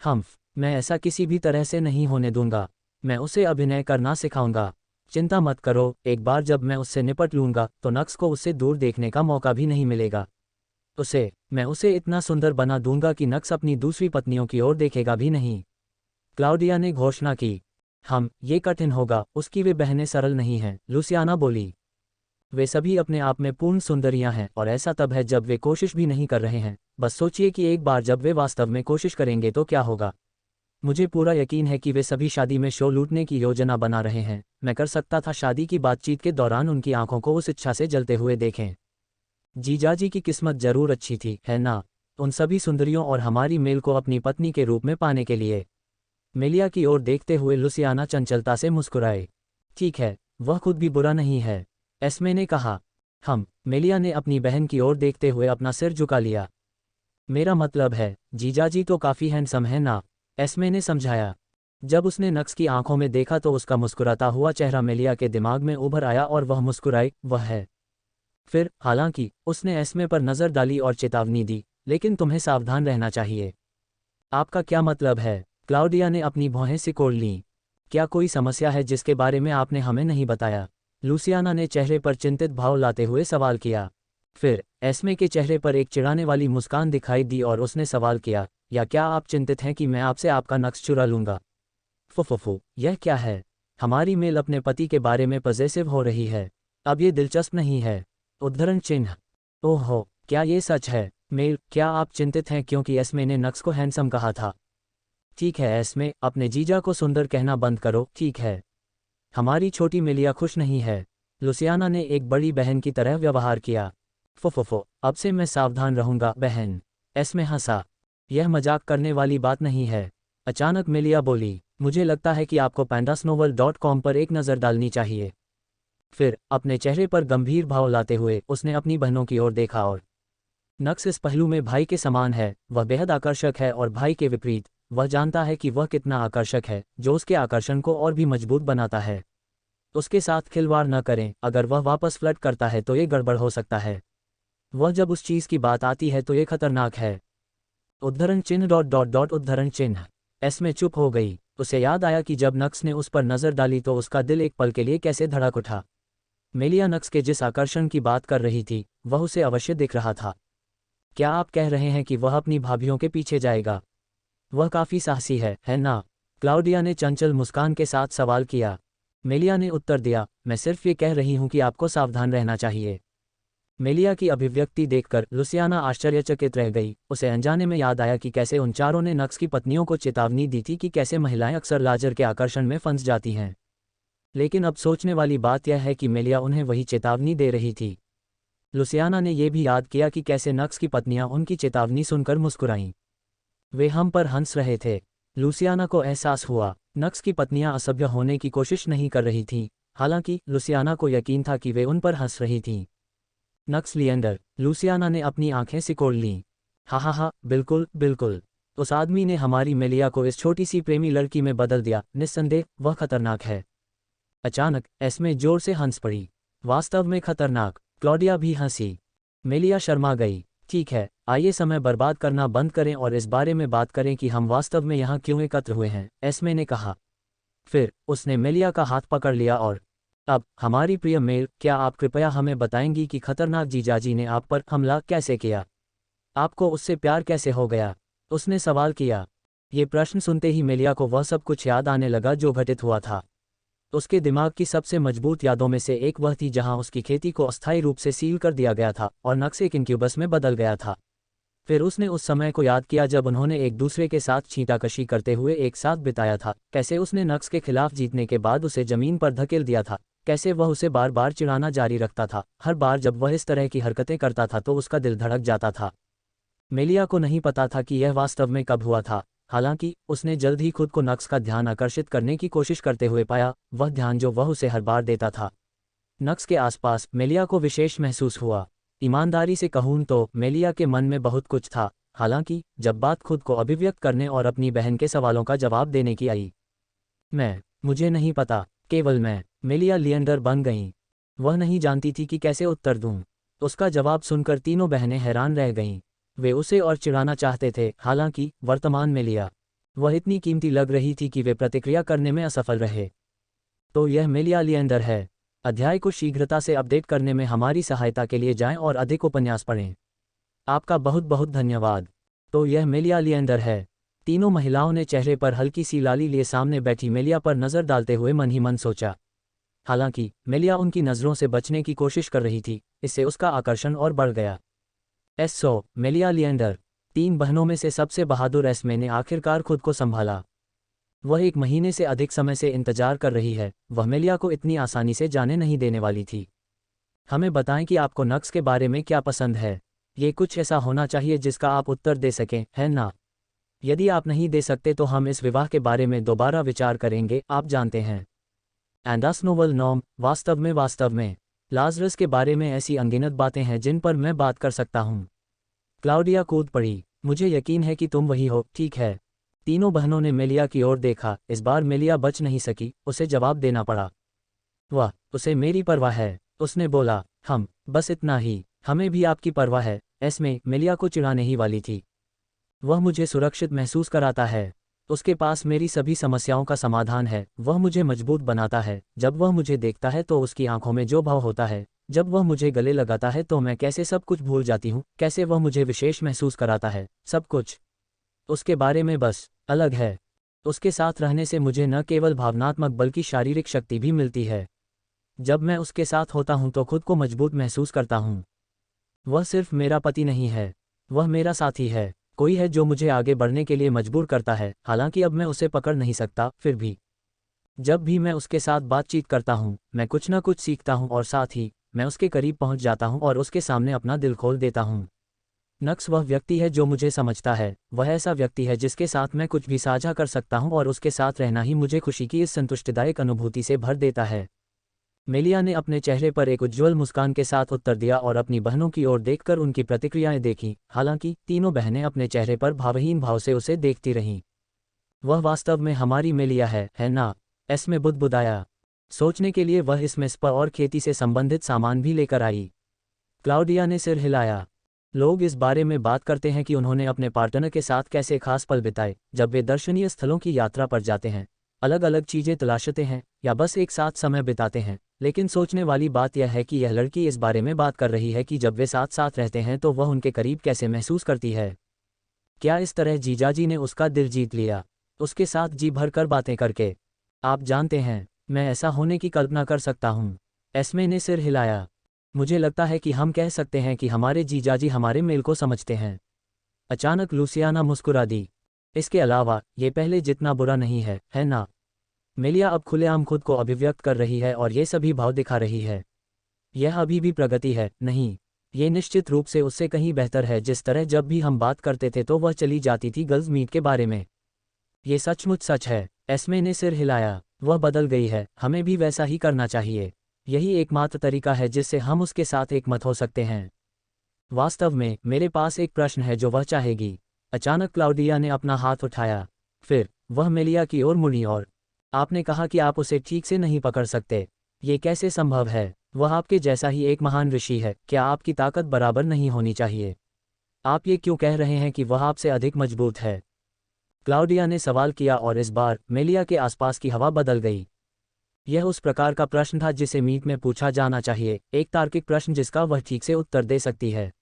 हम्फ, मैं ऐसा किसी भी तरह से नहीं होने दूंगा। मैं उसे अभिनय करना सिखाऊंगा। चिंता मत करो, एक बार जब मैं उससे निपट लूंगा तो नक्स को उससे दूर देखने का मौका भी नहीं मिलेगा। मैं उसे इतना सुंदर बना दूंगा कि नक्स अपनी दूसरी पत्नियों की ओर देखेगा भी नहीं। क्लाउडिया ने घोषणा की। ये कठिन होगा, उसकी वे बहनें सरल नहीं हैं, लुसियाना बोली। वे सभी अपने आप में पूर्ण सुंदरियां हैं और ऐसा तब है जब वे कोशिश भी नहीं कर रहे हैं। बस सोचिए कि एक बार जब वे वास्तव में कोशिश करेंगे तो क्या होगा। मुझे पूरा यकीन है कि वे सभी शादी में शो लूटने की योजना बना रहे हैं। मैं कर सकता था शादी की बातचीत के दौरान उनकी आंखों को उस इच्छा से जलते हुए देखें। जीजाजी की किस्मत जरूर अच्छी थी, है ना? उन सभी सुंदरियों और हमारी मेल को अपनी पत्नी के रूप में पाने के लिए। मेलिया की ओर देखते हुए लुसियाना चंचलता से मुस्कुराए। ठीक है, वह खुद भी बुरा नहीं है, एस्मे ने कहा। मेलिया ने अपनी बहन की ओर देखते हुए अपना सिर झुका लिया। मेरा मतलब है, जीजाजी तो काफ़ी हैंडसम है ना, एस्मे ने समझाया। जब उसने नक्स की आंखों में देखा तो उसका मुस्कुराता हुआ चेहरा मेलिया के दिमाग में उभर आया और वह मुस्कुराई। वह है। फिर हालांकि उसने एस्मे पर नज़र डाली और चेतावनी दी, लेकिन तुम्हें सावधान रहना चाहिए। आपका क्या मतलब है? क्लाउडिया ने अपनी भौहें सिकोड़ लीं। क्या कोई समस्या है जिसके बारे में आपने हमें नहीं बताया? लुसियाना ने चेहरे पर चिंतित भाव लाते हुए सवाल किया। फिर एस्मे के चेहरे पर एक चिढ़ाने वाली मुस्कान दिखाई दी और उसने सवाल किया, या क्या आप चिंतित हैं कि मैं आपसे आपका नक्स चुरा लूंगा? फुफुफु, यह क्या है? हमारी मेल अपने पति के बारे में पॉजेसिव हो रही है। अब ये दिलचस्प नहीं है। उद्धरण चिन्ह। ओहो, क्या ये सच है? मेल, क्या आप चिंतित हैं क्योंकि एस्मे ने नक्स को हैंडसम कहा था? ठीक है एस्मे, अपने जीजा को सुंदर कहना बंद करो, ठीक है? हमारी छोटी मेलिया खुश नहीं है। लुसियाना ने एक बड़ी बहन की तरह व्यवहार किया। फुफुफु, अब से मैं सावधान रहूंगा बहन, एस्मे हंसा। यह मजाक करने वाली बात नहीं है। अचानक मेलिया बोली, मुझे लगता है कि आपको pandasnovel.com पर एक नज़र डालनी चाहिए। फिर अपने चेहरे पर गंभीर भाव लाते हुए उसने अपनी बहनों की ओर देखा और नक्स इस पहलू में भाई के समान है। वह बेहद आकर्षक है और भाई के विपरीत, वह जानता है कि वह कितना आकर्षक है, जो उसके आकर्षण को और भी मजबूत बनाता है। उसके साथ खिलवाड़ न करें, अगर वह वापस फ्लर्ट करता है तो ये गड़बड़ हो सकता है। वह जब उस चीज़ की बात आती है तो ये खतरनाक है। उद्धरण चिन्ह ... उद्धरण चिन्ह। एस्मे चुप हो गई। उसे याद आया कि जब नक्स ने उस पर नज़र डाली तो उसका दिल एक पल के लिए कैसे धड़क उठा। मेलिया नक्स के जिस आकर्षण की बात कर रही थी वह उसे अवश्य दिख रहा था। क्या आप कह रहे हैं कि वह अपनी भाभियों के पीछे जाएगा? वह काफ़ी साहसी है ना? क्लाउडिया ने चंचल मुस्कान के साथ सवाल किया। मेलिया ने उत्तर दिया, मैं सिर्फ ये कह रही हूँ कि आपको सावधान रहना चाहिए। मेलिया की अभिव्यक्ति देखकर लुसियाना आश्चर्यचकित रह गई। उसे अनजाने में याद आया कि कैसे उन चारों ने नक्स की पत्नियों को चेतावनी दी थी कि कैसे महिलाएं अक्सर लाजर के आकर्षण में फंस जाती हैं। लेकिन अब सोचने वाली बात यह है कि मेलिया उन्हें वही चेतावनी दे रही थी। लुसियाना ने यह भी याद किया कि कैसे नक्स की पत्नियां उनकी चेतावनी सुनकर मुस्कुराईं। वे हम पर हंस रहे थे। लुसियाना को एहसास हुआ नक्स की पत्नियां असभ्य होने की कोशिश नहीं कर रही थीं, हालांकि लुसियाना को यकीन था कि वे उन पर हंस रही थीं। नक्स लिएंडर, लुसियाना ने अपनी आंखें सिकोड़ लीं। हा, बिल्कुल बिल्कुल। उस आदमी ने हमारी मेलिया को इस छोटी सी प्रेमी लड़की में बदल दिया, निस्संदेह वह खतरनाक है। अचानक एस्मे जोर से हंस पड़ी। वास्तव में खतरनाक। क्लॉडिया भी हंसी। मेलिया शर्मा गई। ठीक है, आइए समय बर्बाद करना बंद करें और इस बारे में बात करें कि हम वास्तव में यहाँ क्यों एकत्र हुए हैं, एस्मे ने कहा। फिर उसने मेलिया का हाथ पकड़ लिया और अब हमारी प्रिय मेल, क्या आप कृपया हमें बताएंगी कि खतरनाक जीजाजी ने आप पर हमला कैसे किया? आपको उससे प्यार कैसे हो गया? उसने सवाल किया। ये प्रश्न सुनते ही मेलिया को वह सब कुछ याद आने लगा जो घटित हुआ था। उसके दिमाग की सबसे मजबूत यादों में से एक वह थी जहां उसकी खेती को अस्थायी रूप से सील कर दिया गया था और नक्स एक इनक्यूबस में बदल गया था। फिर उसने उस समय को याद किया जब उन्होंने एक दूसरे के साथ छींटाकशी करते हुए एक साथ बिताया था, कैसे उसने नक्स के खिलाफ जीतने के बाद उसे जमीन पर धकेल दिया था, कैसे वह उसे बार बार चिढ़ाना जारी रखता था। हर बार जब वह इस तरह की हरकतें करता था तो उसका दिल धड़क जाता था। मेलिया को नहीं पता था कि यह वास्तव में कब हुआ था, हालांकि उसने जल्द ही खुद को नक्स का ध्यान आकर्षित करने की कोशिश करते हुए पाया, वह ध्यान जो वह उसे हर बार देता था। नक्स के आसपास मेलिया को विशेष महसूस हुआ। ईमानदारी से कहूं तो मेलिया के मन में बहुत कुछ था, हालांकि जब बात खुद को अभिव्यक्त करने और अपनी बहन के सवालों का जवाब देने की आई, मुझे नहीं पता, केवल मेलिया लिएंडर बन गईं। वह नहीं जानती थी कि कैसे उत्तर दूं। उसका जवाब सुनकर तीनों बहनें हैरान रह गईं। वे उसे और चिढ़ाना चाहते थे, हालांकि वर्तमान मेलिया वह इतनी कीमती लग रही थी कि वे प्रतिक्रिया करने में असफल रहे। तो यह मेलिया लिएंडर है। अध्याय को शीघ्रता से अपडेट करने में हमारी सहायता के लिए जाएं और अधिक उपन्यास पढ़ें। आपका बहुत बहुत धन्यवाद। तो यह मेलिया लिएंडर है। तीनों महिलाओं ने चेहरे पर हल्की सी लाली लिए सामने बैठी मेलिया पर नजर डालते हुए मन ही मन सोचा। हालांकि मेलिया उनकी नज़रों से बचने की कोशिश कर रही थी, इससे उसका आकर्षण और बढ़ गया। मेलिया लिएंडर। 3 बहनों में से सबसे बहादुर एस्मे ने आखिरकार खुद को संभाला। वह 1 महीने से अधिक समय से इंतजार कर रही है, वह मेलिया को इतनी आसानी से जाने नहीं देने वाली थी। हमें बताएं कि आपको नक्स के बारे में क्या पसंद है। ये कुछ ऐसा होना चाहिए जिसका आप उत्तर दे सकें, है ना? यदि आप नहीं दे सकते तो हम इस विवाह के बारे में दोबारा विचार करेंगे, आप जानते हैं। एंडास नोवल नॉम, वास्तव में लाजरस के बारे में ऐसी अनगिनत बातें हैं जिन पर मैं बात कर सकता हूँ। क्लाउडिया कूद पड़ी। मुझे यकीन है कि तुम वही हो, ठीक है? तीनों बहनों ने मेलिया की ओर देखा। इस बार मेलिया बच नहीं सकी, उसे जवाब देना पड़ा। वाह, उसे मेरी परवाह है, उसने बोला। बस इतना ही, हमें भी आपकी परवाह है। एस्मे मेलिया को चिढ़ाने ही वाली थी। वह मुझे सुरक्षित महसूस कराता है। उसके पास मेरी सभी समस्याओं का समाधान है। वह मुझे मजबूत बनाता है। जब वह मुझे देखता है तो उसकी आंखों में जो भाव होता है, जब वह मुझे गले लगाता है तो मैं कैसे सब कुछ भूल जाती हूँ, कैसे वह मुझे विशेष महसूस कराता है। सब कुछ उसके बारे में बस अलग है। उसके साथ रहने से मुझे न केवल भावनात्मक बल्कि शारीरिक शक्ति भी मिलती है। जब मैं उसके साथ होता हूँ तो खुद को मजबूत महसूस करता हूँ। वह सिर्फ मेरा पति नहीं है, वह मेरा साथी है। कोई है जो मुझे आगे बढ़ने के लिए मजबूर करता है। हालांकि अब मैं उसे पकड़ नहीं सकता, फिर भी जब भी मैं उसके साथ बातचीत करता हूँ, मैं कुछ न कुछ सीखता हूँ और साथ ही मैं उसके करीब पहुँच जाता हूँ और उसके सामने अपना दिल खोल देता हूँ। नक्स वह व्यक्ति है जो मुझे समझता है। वह ऐसा व्यक्ति है जिसके साथ मैं कुछ भी साझा कर सकता हूँ और उसके साथ रहना ही मुझे खुशी की इस संतुष्टिदायक अनुभूति से भर देता है। मेलिया ने अपने चेहरे पर एक उज्ज्वल मुस्कान के साथ उत्तर दिया और अपनी बहनों की ओर देखकर उनकी प्रतिक्रियाएं देखीं। हालांकि तीनों बहनें अपने चेहरे पर भावहीन भाव से उसे देखती रहीं। वह वास्तव में हमारी मेलिया है ना? एस्मे बुदबुदाया। सोचने के लिए वह इसमें स्पा और खेती से संबंधित सामान भी लेकर आई। क्लाउडिया ने सिर हिलाया। लोग इस बारे में बात करते हैं कि उन्होंने अपने पार्टनर के साथ कैसे खास पल बिताए जब वे दर्शनीय स्थलों की यात्रा पर जाते हैं, अलग अलग चीजें तलाशते हैं या बस एक साथ समय बिताते हैं। लेकिन सोचने वाली बात यह है कि यह लड़की इस बारे में बात कर रही है कि जब वे साथ साथ रहते हैं तो वह उनके करीब कैसे महसूस करती है। क्या इस तरह जीजाजी ने उसका दिल जीत लिया, उसके साथ जी भरकर बातें करके? आप जानते हैं, मैं ऐसा होने की कल्पना कर सकता हूँ। एस्मे ने सिर हिलाया। मुझे लगता है कि हम कह सकते हैं कि हमारे जीजाजी हमारे मेल को समझते हैं। अचानक लूसियाना मुस्कुरा दी। इसके अलावा ये पहले जितना बुरा नहीं है ना? मेलिया अब खुलेआम खुद को अभिव्यक्त कर रही है और ये सभी भाव दिखा रही है। यह अभी भी प्रगति है, नहीं। ये निश्चित रूप से उससे कहीं बेहतर है। जिस तरह जब भी हम बात करते थे तो वह चली जाती थी गर्ल्स मीट के बारे में। ये सचमुच सच है। एस्मे ने सिर हिलाया। वह बदल गई है, हमें भी वैसा ही करना चाहिए। यही एकमात्र तरीका है जिससे हम उसके साथ एकमत हो सकते हैं। वास्तव में मेरे पास एक प्रश्न है जो वह चाहेगी। अचानक क्लाउडिया ने अपना हाथ उठाया। फिर वह मेलिया की ओर मुड़ी और आपने कहा कि आप उसे ठीक से नहीं पकड़ सकते। ये कैसे संभव है? वह आपके जैसा ही एक महान ऋषि है, क्या आपकी ताकत बराबर नहीं होनी चाहिए? आप ये क्यों कह रहे हैं कि वह आपसे अधिक मजबूत है? क्लाउडिया ने सवाल किया और इस बार मेलिया के आसपास की हवा बदल गई। यह उस प्रकार का प्रश्न था जिसे मीट में पूछा जाना चाहिए, एक तार्किक प्रश्न जिसका वह ठीक से उत्तर दे सकती है।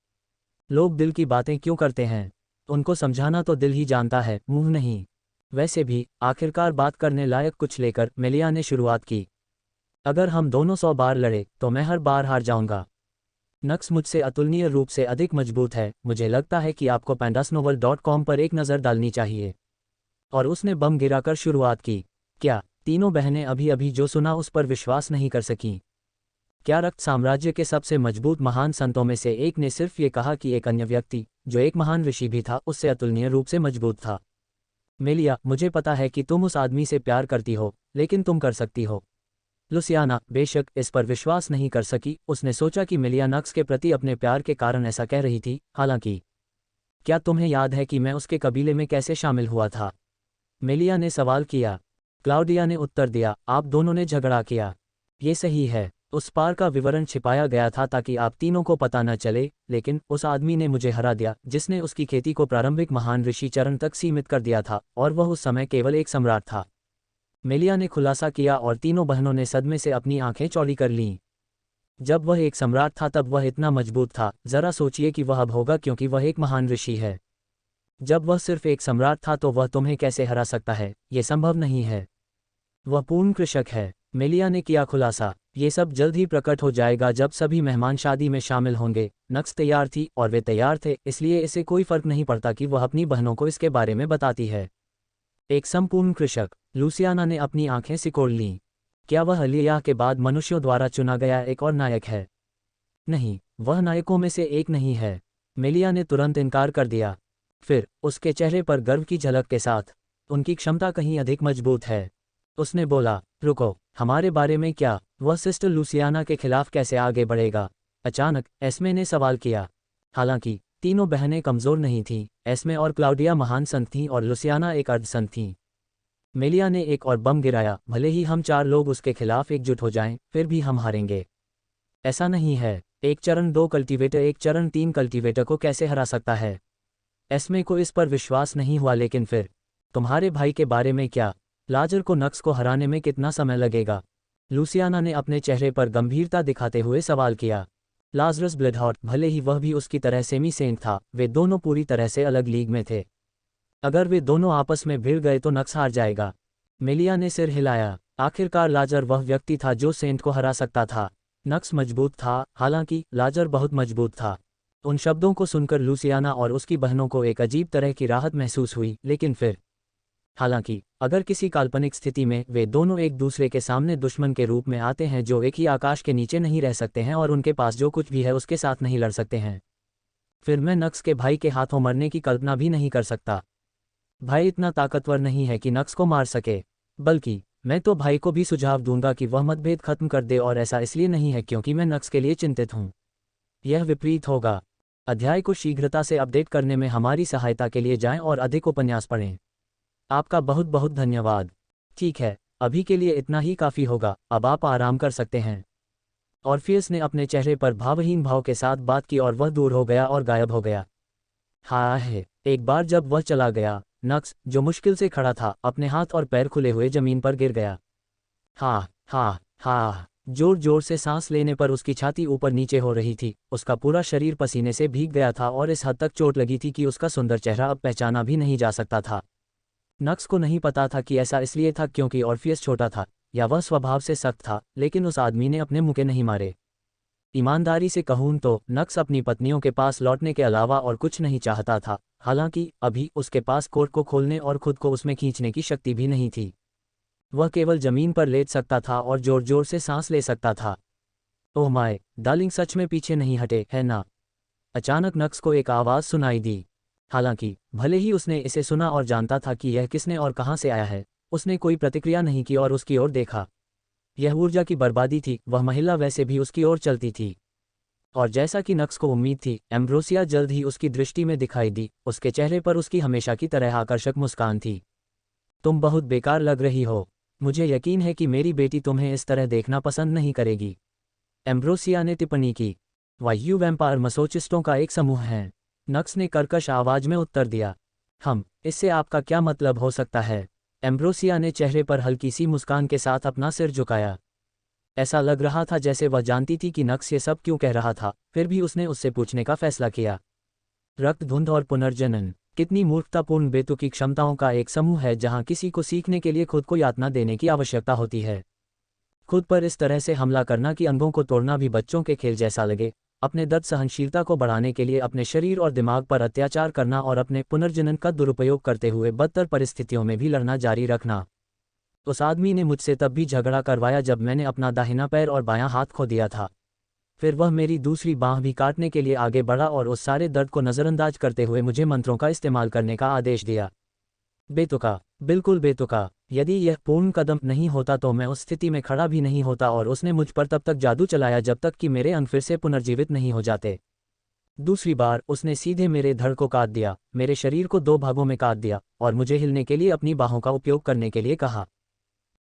लोग दिल की बातें क्यों करते हैं? उनको समझाना तो दिल ही जानता है, मुंह नहीं। वैसे भी आखिरकार बात करने लायक कुछ लेकर मेलिया ने शुरुआत की। अगर हम दोनों 100 बार लड़े तो मैं हर बार हार जाऊंगा। नक्स मुझसे अतुलनीय रूप से अधिक मजबूत है। मुझे लगता है कि आपको pandasnovel.com पर एक नज़र डालनी चाहिए। और उसने बम गिराकर शुरुआत की। क्या तीनों बहनें अभी अभी जो सुना उस पर विश्वास नहीं कर सकीं? क्या रक्त साम्राज्य के सबसे मजबूत महान संतों में से एक ने सिर्फ ये कहा कि एक अन्य व्यक्ति, जो एक महान ऋषि भी था, उससे अतुलनीय रूप से मजबूत था? मेलिया, मुझे पता है कि तुम उस आदमी से प्यार करती हो, लेकिन तुम कर सकती हो। लुसियाना बेशक इस पर विश्वास नहीं कर सकी। उसने सोचा कि मेलिया नक्स के प्रति अपने प्यार के कारण ऐसा कह रही थी। हालांकि क्या तुम्हें याद है कि मैं उसके कबीले में कैसे शामिल हुआ था? मेलिया ने सवाल किया। क्लाउडिया ने उत्तर दिया, आप दोनों ने झगड़ा किया। ये सही है। उस पार का विवरण छिपाया गया था ताकि आप तीनों को पता न चले, लेकिन उस आदमी ने मुझे हरा दिया जिसने उसकी खेती को प्रारंभिक महान ऋषि चरण तक सीमित कर दिया था, और वह उस समय केवल एक सम्राट था। मेलिया ने खुलासा किया और तीनों बहनों ने सदमे से अपनी आंखें चौड़ी कर लीं। जब वह एक सम्राट था तब वह इतना मजबूत था, जरा सोचिए कि वह अब होगा क्योंकि वह एक महान ऋषि है। जब वह सिर्फ एक सम्राट था तो वह तुम्हें कैसे हरा सकता है? ये संभव नहीं है। वह पूर्ण कृषक है। मेलिया ने किया खुलासा। ये सब जल्द ही प्रकट हो जाएगा जब सभी मेहमान शादी में शामिल होंगे। नक्स तैयार थी और वे तैयार थे, इसलिए इसे कोई फर्क नहीं पड़ता कि वह अपनी बहनों को इसके बारे में बताती है। एक संपूर्ण कृषक। लूसियाना ने अपनी आंखें सिकोड़ लीं। क्या वह अलियाह के बाद मनुष्यों द्वारा चुना गया एक और नायक है? नहीं, वह नायकों में से एक नहीं है। मेलिया ने तुरंत इनकार कर दिया। फिर उसके चेहरे पर गर्व की झलक के साथ, उनकी क्षमता कहीं अधिक मजबूत है। उसने बोला, रुको, हमारे बारे में क्या? वह सिस्टर लूसियाना के खिलाफ कैसे आगे बढ़ेगा? अचानक एस्मे ने सवाल किया। हालांकि तीनों बहनें कमज़ोर नहीं थीं। एस्मे और क्लाउडिया महान संत थीं और लुसियाना एक अर्ध संत थीं। मेलिया ने एक और बम गिराया। भले ही हम 4 लोग उसके खिलाफ एकजुट हो जाएं, फिर भी हम हारेंगे। ऐसा नहीं है। एक चरण 2 कल्टीवेटर एक चरण 3 कल्टीवेटर को कैसे हरा सकता है? एस्मे को इस पर विश्वास नहीं हुआ। लेकिन फिर तुम्हारे भाई के बारे में क्या? लाजर को नक्स को हराने में कितना समय लगेगा? लूसियाना ने अपने चेहरे पर गंभीरता दिखाते हुए सवाल किया। लाजरस ब्लडहॉर्ट, भले ही वह भी उसकी तरह सेमी सेंट था, वे दोनों पूरी तरह से अलग लीग में थे। अगर वे दोनों आपस में भिड़ गए तो नक्स हार जाएगा। मेलिया ने सिर हिलाया। आखिरकार लाजर वह व्यक्ति था जो सेंट को हरा सकता था। नक्स मजबूत था, हालांकि लाजर बहुत मजबूत था। उन शब्दों को सुनकर लूसियाना और उसकी बहनों को एक अजीब तरह की राहत महसूस हुई। लेकिन फिर हालांकि अगर किसी काल्पनिक स्थिति में वे दोनों एक दूसरे के सामने दुश्मन के रूप में आते हैं जो एक ही आकाश के नीचे नहीं रह सकते हैं और उनके पास जो कुछ भी है उसके साथ नहीं लड़ सकते हैं, फिर मैं नक्स के भाई के हाथों मरने की कल्पना भी नहीं कर सकता। भाई इतना ताकतवर नहीं है कि नक्स को मार सके, बल्कि मैं तो भाई को भी सुझाव दूंगा कि वह मतभेद खत्म कर दे, और ऐसा इसलिए नहीं है क्योंकि मैं नक्स के लिए चिंतित हूं। यह विपरीत होगा। अध्याय को शीघ्रता से अपडेट करने में हमारी सहायता के लिए जाएं और अधिक उपन्यास पढ़ें। आपका बहुत बहुत धन्यवाद। ठीक है, अभी के लिए इतना ही काफ़ी होगा, अब आप आराम कर सकते हैं। ऑर्फियस ने अपने चेहरे पर भावहीन भाव के साथ बात की और वह दूर हो गया और गायब हो गया। हाँ है। एक बार जब वह चला गया, नक्स, जो मुश्किल से खड़ा था, अपने हाथ और पैर खुले हुए जमीन पर गिर गया। हाँ हाँ हाँ। जोर जोर से सांस लेने पर उसकी छाती ऊपर नीचे हो रही थी। उसका पूरा शरीर पसीने से भीग गया था और इस हद तक चोट लगी थी कि उसका सुंदर चेहरा अब पहचाना भी नहीं जा सकता था। नक्स को नहीं पता था कि ऐसा इसलिए था क्योंकि ऑर्फियस छोटा था, या वह स्वभाव से सख्त था, लेकिन उस आदमी ने अपने मुक्के नहीं मारे। ईमानदारी से कहूँ तो नक्स अपनी पत्नियों के पास लौटने के अलावा और कुछ नहीं चाहता था, हालांकि अभी उसके पास कोट को खोलने और खुद को उसमें खींचने की शक्ति भी नहीं थी। वह केवल जमीन पर लेट सकता था और जोर जोर से सांस ले सकता था। ओह माय डार्लिंग, सच में पीछे नहीं हटे, है ना? अचानक नक्स को एक आवाज़ सुनाई दी। हालांकि भले ही उसने इसे सुना और जानता था कि यह किसने और कहाँ से आया है, उसने कोई प्रतिक्रिया नहीं की और उसकी ओर देखा। यह ऊर्जा की बर्बादी थी, वह महिला वैसे भी उसकी ओर चलती थी। और जैसा कि नक्स को उम्मीद थी, एम्ब्रोसिया जल्द ही उसकी दृष्टि में दिखाई दी। उसके चेहरे पर उसकी हमेशा की तरह आकर्षक मुस्कान थी। तुम बहुत बेकार लग रही हो। मुझे यकीन है कि मेरी बेटी तुम्हें इस तरह देखना पसंद नहीं करेगी, एम्ब्रोसिया ने टिप्पणी की। वायु वैम्पायर मसोचिस्टों का एक समूह है, नक्स ने कर्कश आवाज में उत्तर दिया। इससे आपका क्या मतलब हो सकता है? एम्ब्रोसिया ने चेहरे पर हल्की सी मुस्कान के साथ अपना सिर झुकाया। ऐसा लग रहा था जैसे वह जानती थी कि नक्स ये सब क्यों कह रहा था, फिर भी उसने उससे पूछने का फैसला किया। रक्त धुंध और पुनर्जनन कितनी मूर्खतापूर्ण बेतुकी क्षमताओं का एक समूह है जहां किसी को सीखने के लिए खुद को यातना देने की आवश्यकता होती है। खुद पर इस तरह से हमला करना कि अंगों को तोड़ना भी बच्चों के खेल जैसा लगे, अपने दर्द सहनशीलता को बढ़ाने के लिए अपने शरीर और दिमाग पर अत्याचार करना और अपने पुनर्जनन का दुरुपयोग करते हुए बदतर परिस्थितियों में भी लड़ना जारी रखना। उस आदमी ने मुझसे तब भी झगड़ा करवाया जब मैंने अपना दाहिना पैर और बायां हाथ खो दिया था। फिर वह मेरी दूसरी बांह भी काटने के लिए आगे बढ़ा और उस सारे दर्द को नज़रअंदाज करते हुए मुझे मंत्रों का इस्तेमाल करने का आदेश दिया। बेतुका, बिल्कुल बेतुका। यदि यह पूर्ण कदम नहीं होता तो मैं उस स्थिति में खड़ा भी नहीं होता और उसने मुझ पर तब तक जादू चलाया जब तक कि मेरे अंग फिर से पुनर्जीवित नहीं हो जाते। दूसरी बार उसने सीधे मेरे धड़ को काट दिया, मेरे शरीर को 2 भागों में काट दिया और मुझे हिलने के लिए अपनी बाहों का उपयोग करने के लिए कहा।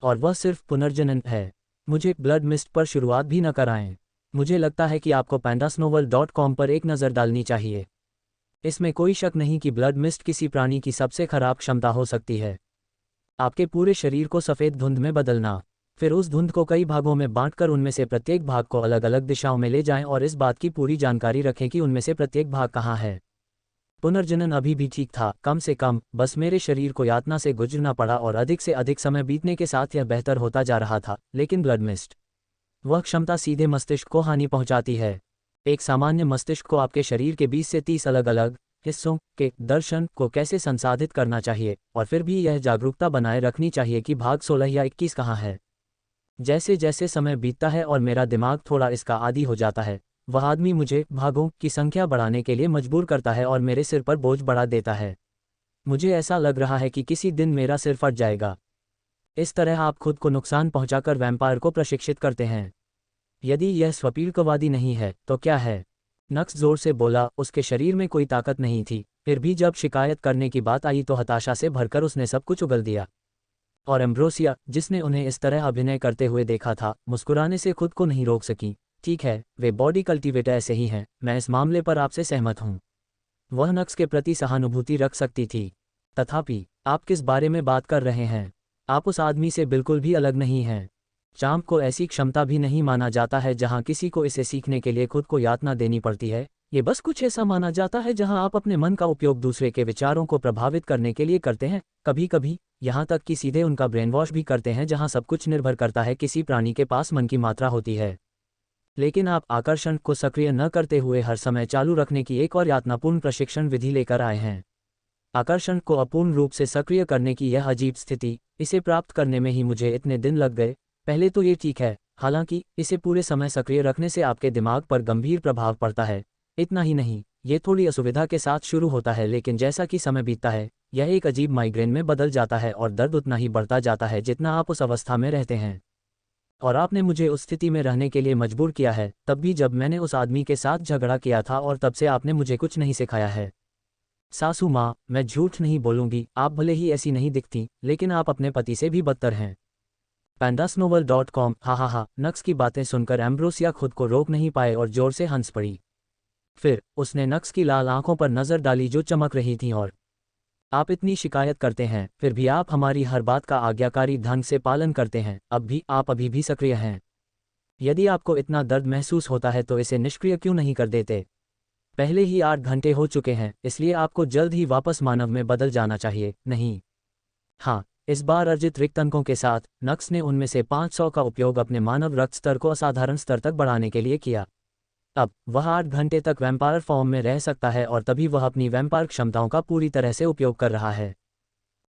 और वह सिर्फ पुनर्जनन है। मुझे ब्लड मिस्ट पर शुरुआत भी न कराएं। मुझे लगता है कि आपको pandasnovel.com पर एक नज़र डालनी चाहिए। इसमें कोई शक नहीं कि ब्लड मिस्ट किसी प्राणी की सबसे खराब क्षमता हो सकती है। आपके पूरे शरीर को सफ़ेद धुंध में बदलना, फिर उस धुंध को कई भागों में बांटकर उनमें से प्रत्येक भाग को अलग अलग दिशाओं में ले जाएं और इस बात की पूरी जानकारी रखें कि उनमें से प्रत्येक भाग कहाँ है। पुनर्जनन अभी भी ठीक था, कम से कम बस मेरे शरीर को यातना से गुजरना पड़ा और अधिक से अधिक समय बीतने के साथ यह बेहतर होता जा रहा था। लेकिन ब्लड मिस्ट, वह क्षमता सीधे मस्तिष्क को हानि पहुंचाती है। एक सामान्य मस्तिष्क को आपके शरीर के 20 से 30 अलग अलग हिस्सों के दर्शन को कैसे संसाधित करना चाहिए और फिर भी यह जागरूकता बनाए रखनी चाहिए कि भाग 16 या 21 कहाँ है। जैसे जैसे समय बीतता है और मेरा दिमाग थोड़ा इसका आदी हो जाता है, वह आदमी मुझे भागों की संख्या बढ़ाने के लिए मजबूर करता है और मेरे सिर पर बोझ बढ़ा देता है। मुझे ऐसा लग रहा है कि किसी दिन मेरा सिर फट जाएगा। इस तरह आप खुद को नुकसान पहुंचाकर वैम्पायर को प्रशिक्षित करते हैं। यदि यह स्वपीड़ितवादी नहीं है तो क्या है? नक्स जोर से बोला। उसके शरीर में कोई ताकत नहीं थी, फिर भी जब शिकायत करने की बात आई तो हताशा से भरकर उसने सब कुछ उगल दिया। और एम्ब्रोसिया, जिसने उन्हें इस तरह अभिनय करते हुए देखा था, मुस्कुराने से खुद को नहीं रोक सकी। ठीक है, वे बॉडी कल्टीवेटर ऐसे ही हैं, मैं इस मामले पर आपसे सहमत हूँ। वह नक्स के प्रति सहानुभूति रख सकती थी। तथापि आप किस बारे में बात कर रहे हैं? आप उस आदमी से बिल्कुल भी अलग नहीं हैं। चांप को ऐसी क्षमता भी नहीं माना जाता है जहां किसी को इसे सीखने के लिए खुद को यातना देनी पड़ती है। ये बस कुछ ऐसा माना जाता है जहां आप अपने मन का उपयोग दूसरे के विचारों को प्रभावित करने के लिए करते हैं, कभी कभी यहाँ तक कि सीधे उनका ब्रेन वॉश भी करते हैं, जहां सब कुछ निर्भर करता है किसी प्राणी के पास मन की मात्रा होती है। लेकिन आप आकर्षण को सक्रिय न करते हुए हर समय चालू रखने की एक और यातनापूर्ण प्रशिक्षण विधि लेकर आए हैं। आकर्षण को अपूर्ण रूप से सक्रिय करने की यह अजीब स्थिति, इसे प्राप्त करने में ही मुझे इतने दिन लग गए। पहले तो ये ठीक है, हालांकि इसे पूरे समय सक्रिय रखने से आपके दिमाग पर गंभीर प्रभाव पड़ता है। इतना ही नहीं, ये थोड़ी असुविधा के साथ शुरू होता है, लेकिन जैसा कि समय बीतता है यह एक अजीब माइग्रेन में बदल जाता है और दर्द उतना ही बढ़ता जाता है जितना आप उस अवस्था में रहते हैं। और आपने मुझे उस स्थिति में रहने के लिए मजबूर किया है, तब भी जब मैंने उस आदमी के साथ झगड़ा किया था, और तब से आपने मुझे कुछ नहीं सिखाया है। सासू माँ, मैं झूठ नहीं बोलूँगी, आप भले ही ऐसी नहीं दिखती, लेकिन आप अपने पति से भी बदतर हैं। pandasnovel.com। हा। नक्स की बातें सुनकर एम्ब्रोसिया खुद को रोक नहीं पाए और जोर से हंस पड़ी। फिर उसने नक्स की लाल आंखों पर नजर डाली जो चमक रही थीं। और आप इतनी शिकायत करते हैं, फिर भी आप हमारी हर बात का आज्ञाकारी ढंग से पालन करते हैं। आप अभी भी सक्रिय हैं। यदि आपको इतना दर्द महसूस होता है तो इसे निष्क्रिय क्यों नहीं कर देते? पहले ही 8 घंटे हो चुके हैं, इसलिए आपको जल्द ही वापस मानव में बदल जाना चाहिए, नहीं? हाँ, इस बार अर्जित रिक्त अंकों के साथ नक्स ने उनमें से 500 का उपयोग अपने मानव रक्त स्तर को असाधारण स्तर तक बढ़ाने के लिए किया। अब वह 8 घंटे तक वैम्पायर फॉर्म में रह सकता है और तभी वह अपनी वैम्पायर क्षमताओं का पूरी तरह से उपयोग कर रहा है।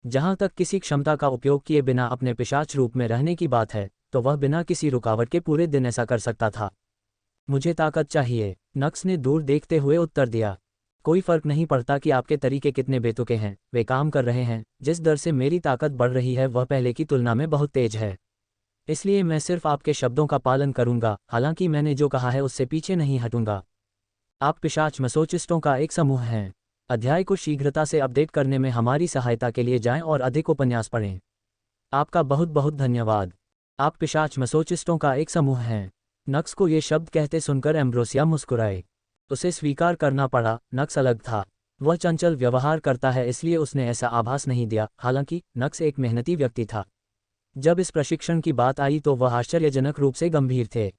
जहां तक किसी क्षमता का उपयोग किए बिना अपने पिशाच रूप में रहने की बात है, तो वह बिना किसी रुकावट के पूरे दिन ऐसा कर सकता था। मुझे ताकत चाहिए, नक्स ने दूर देखते हुए उत्तर दिया। कोई फर्क नहीं पड़ता कि आपके तरीके कितने बेतुके हैं, वे काम कर रहे हैं। जिस दर से मेरी ताकत बढ़ रही है वह पहले की तुलना में बहुत तेज है। इसलिए मैं सिर्फ आपके शब्दों का पालन करूंगा, हालांकि मैंने जो कहा है उससे पीछे नहीं हटूंगा। आप पिशाच मसोचिस्टों का एक समूह हैं। अध्याय को शीघ्रता से अपडेट करने में हमारी सहायता के लिए जाएं और अधिक उपन्यास पढ़ें। आपका बहुत बहुत धन्यवाद। आप पिशाच मसोचिस्टों का एक समूह हैं। नक्स को ये शब्द कहते सुनकर एम्ब्रोसिया मुस्कुराए। उसे स्वीकार करना पड़ा, नक्स अलग था। वह चंचल व्यवहार करता है इसलिए उसने ऐसा आभास नहीं दिया। हालांकि नक्स एक मेहनती व्यक्ति था। जब इस प्रशिक्षण की बात आई तो वह आश्चर्यजनक रूप से गंभीर थे।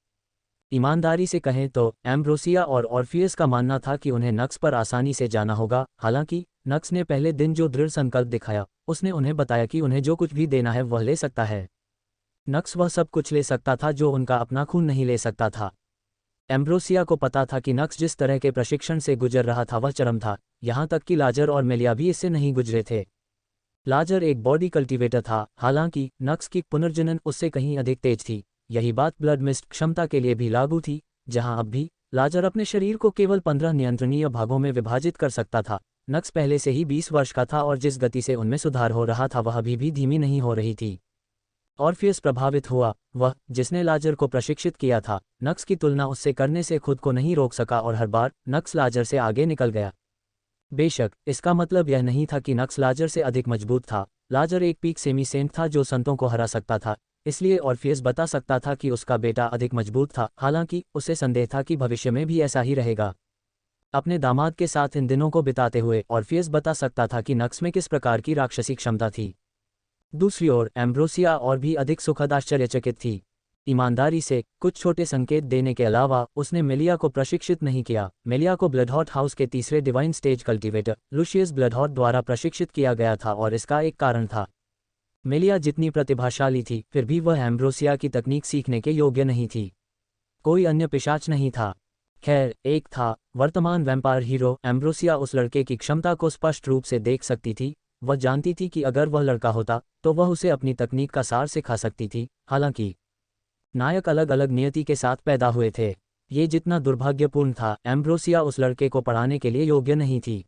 ईमानदारी से कहें तो एम्ब्रोसिया और ऑर्फियस का मानना था कि उन्हें नक्स पर आसानी से जाना होगा। हालांकि नक्स ने पहले दिन जो दृढ़ संकल्प दिखाया, उसने उन्हें बताया कि उन्हें जो कुछ भी देना है वह ले सकता है। नक्स वह सब कुछ ले सकता था जो उनका अपना खून नहीं ले सकता था। एम्ब्रोसिया को पता था कि नक्स जिस तरह के प्रशिक्षण से गुजर रहा था वह चरम था, यहाँ तक कि लाजर और मेलिया भी इससे नहीं गुजरे थे। लाजर एक बॉडी कल्टीवेटर था, हालांकि नक्स की पुनर्जनन उससे कहीं अधिक तेज थी। यही बात ब्लड मिस्ट क्षमता के लिए भी लागू थी, जहां अब भी लाजर अपने शरीर को केवल 15 नियंत्रणीय भागों में विभाजित कर सकता था। नक्स पहले से ही 20 वर्ष का था और जिस गति से उनमें सुधार हो रहा था वह अभी भी धीमी नहीं हो रही थी। ऑर्फियस प्रभावित हुआ। वह जिसने लाजर को प्रशिक्षित किया था, नक्स की तुलना उससे करने से खुद को नहीं रोक सका और हर बार नक्स लाजर से आगे निकल गया। बेशक इसका मतलब यह नहीं था कि नक्स लाजर से अधिक मजबूत था। लाजर एक पीक सेमी सेंट था जो संतों को हरा सकता था, इसलिए ऑर्फियस बता सकता था कि उसका बेटा अधिक मजबूत था। हालांकि उसे संदेह था कि भविष्य में भी ऐसा ही रहेगा। अपने दामाद के साथ इन दिनों को बिताते हुए ऑर्फियस बता सकता था कि नक्स में किस प्रकार की राक्षसी क्षमता थी। दूसरी ओर एम्ब्रोसिया और भी अधिक सुखद आश्चर्यचकित थी। ईमानदारी से कुछ छोटे संकेत देने के अलावा उसने मेलिया को प्रशिक्षित नहीं किया। मेलिया को ब्लडहॉट हाउस के तीसरे डिवाइन स्टेज कल्टीवेटर लुशियस ब्लडहॉट द्वारा प्रशिक्षित किया गया था और इसका एक कारण था। मेलिया जितनी प्रतिभाशाली थी फिर भी वह एम्ब्रोसिया की तकनीक सीखने के योग्य नहीं थी। कोई अन्य पिशाच नहीं था। खैर एक था, वर्तमान वैम्पायर हीरो। एम्ब्रोसिया उस लड़के की क्षमता को स्पष्ट रूप से देख सकती थी। वह जानती थी कि अगर वह लड़का होता तो वह उसे अपनी तकनीक का सार सिखा सकती थी। हालांकि नायक अलग अलग नियति के साथ पैदा हुए थे। ये जितना दुर्भाग्यपूर्ण था, एम्ब्रोसिया उस लड़के को पढ़ाने के लिए योग्य नहीं थी।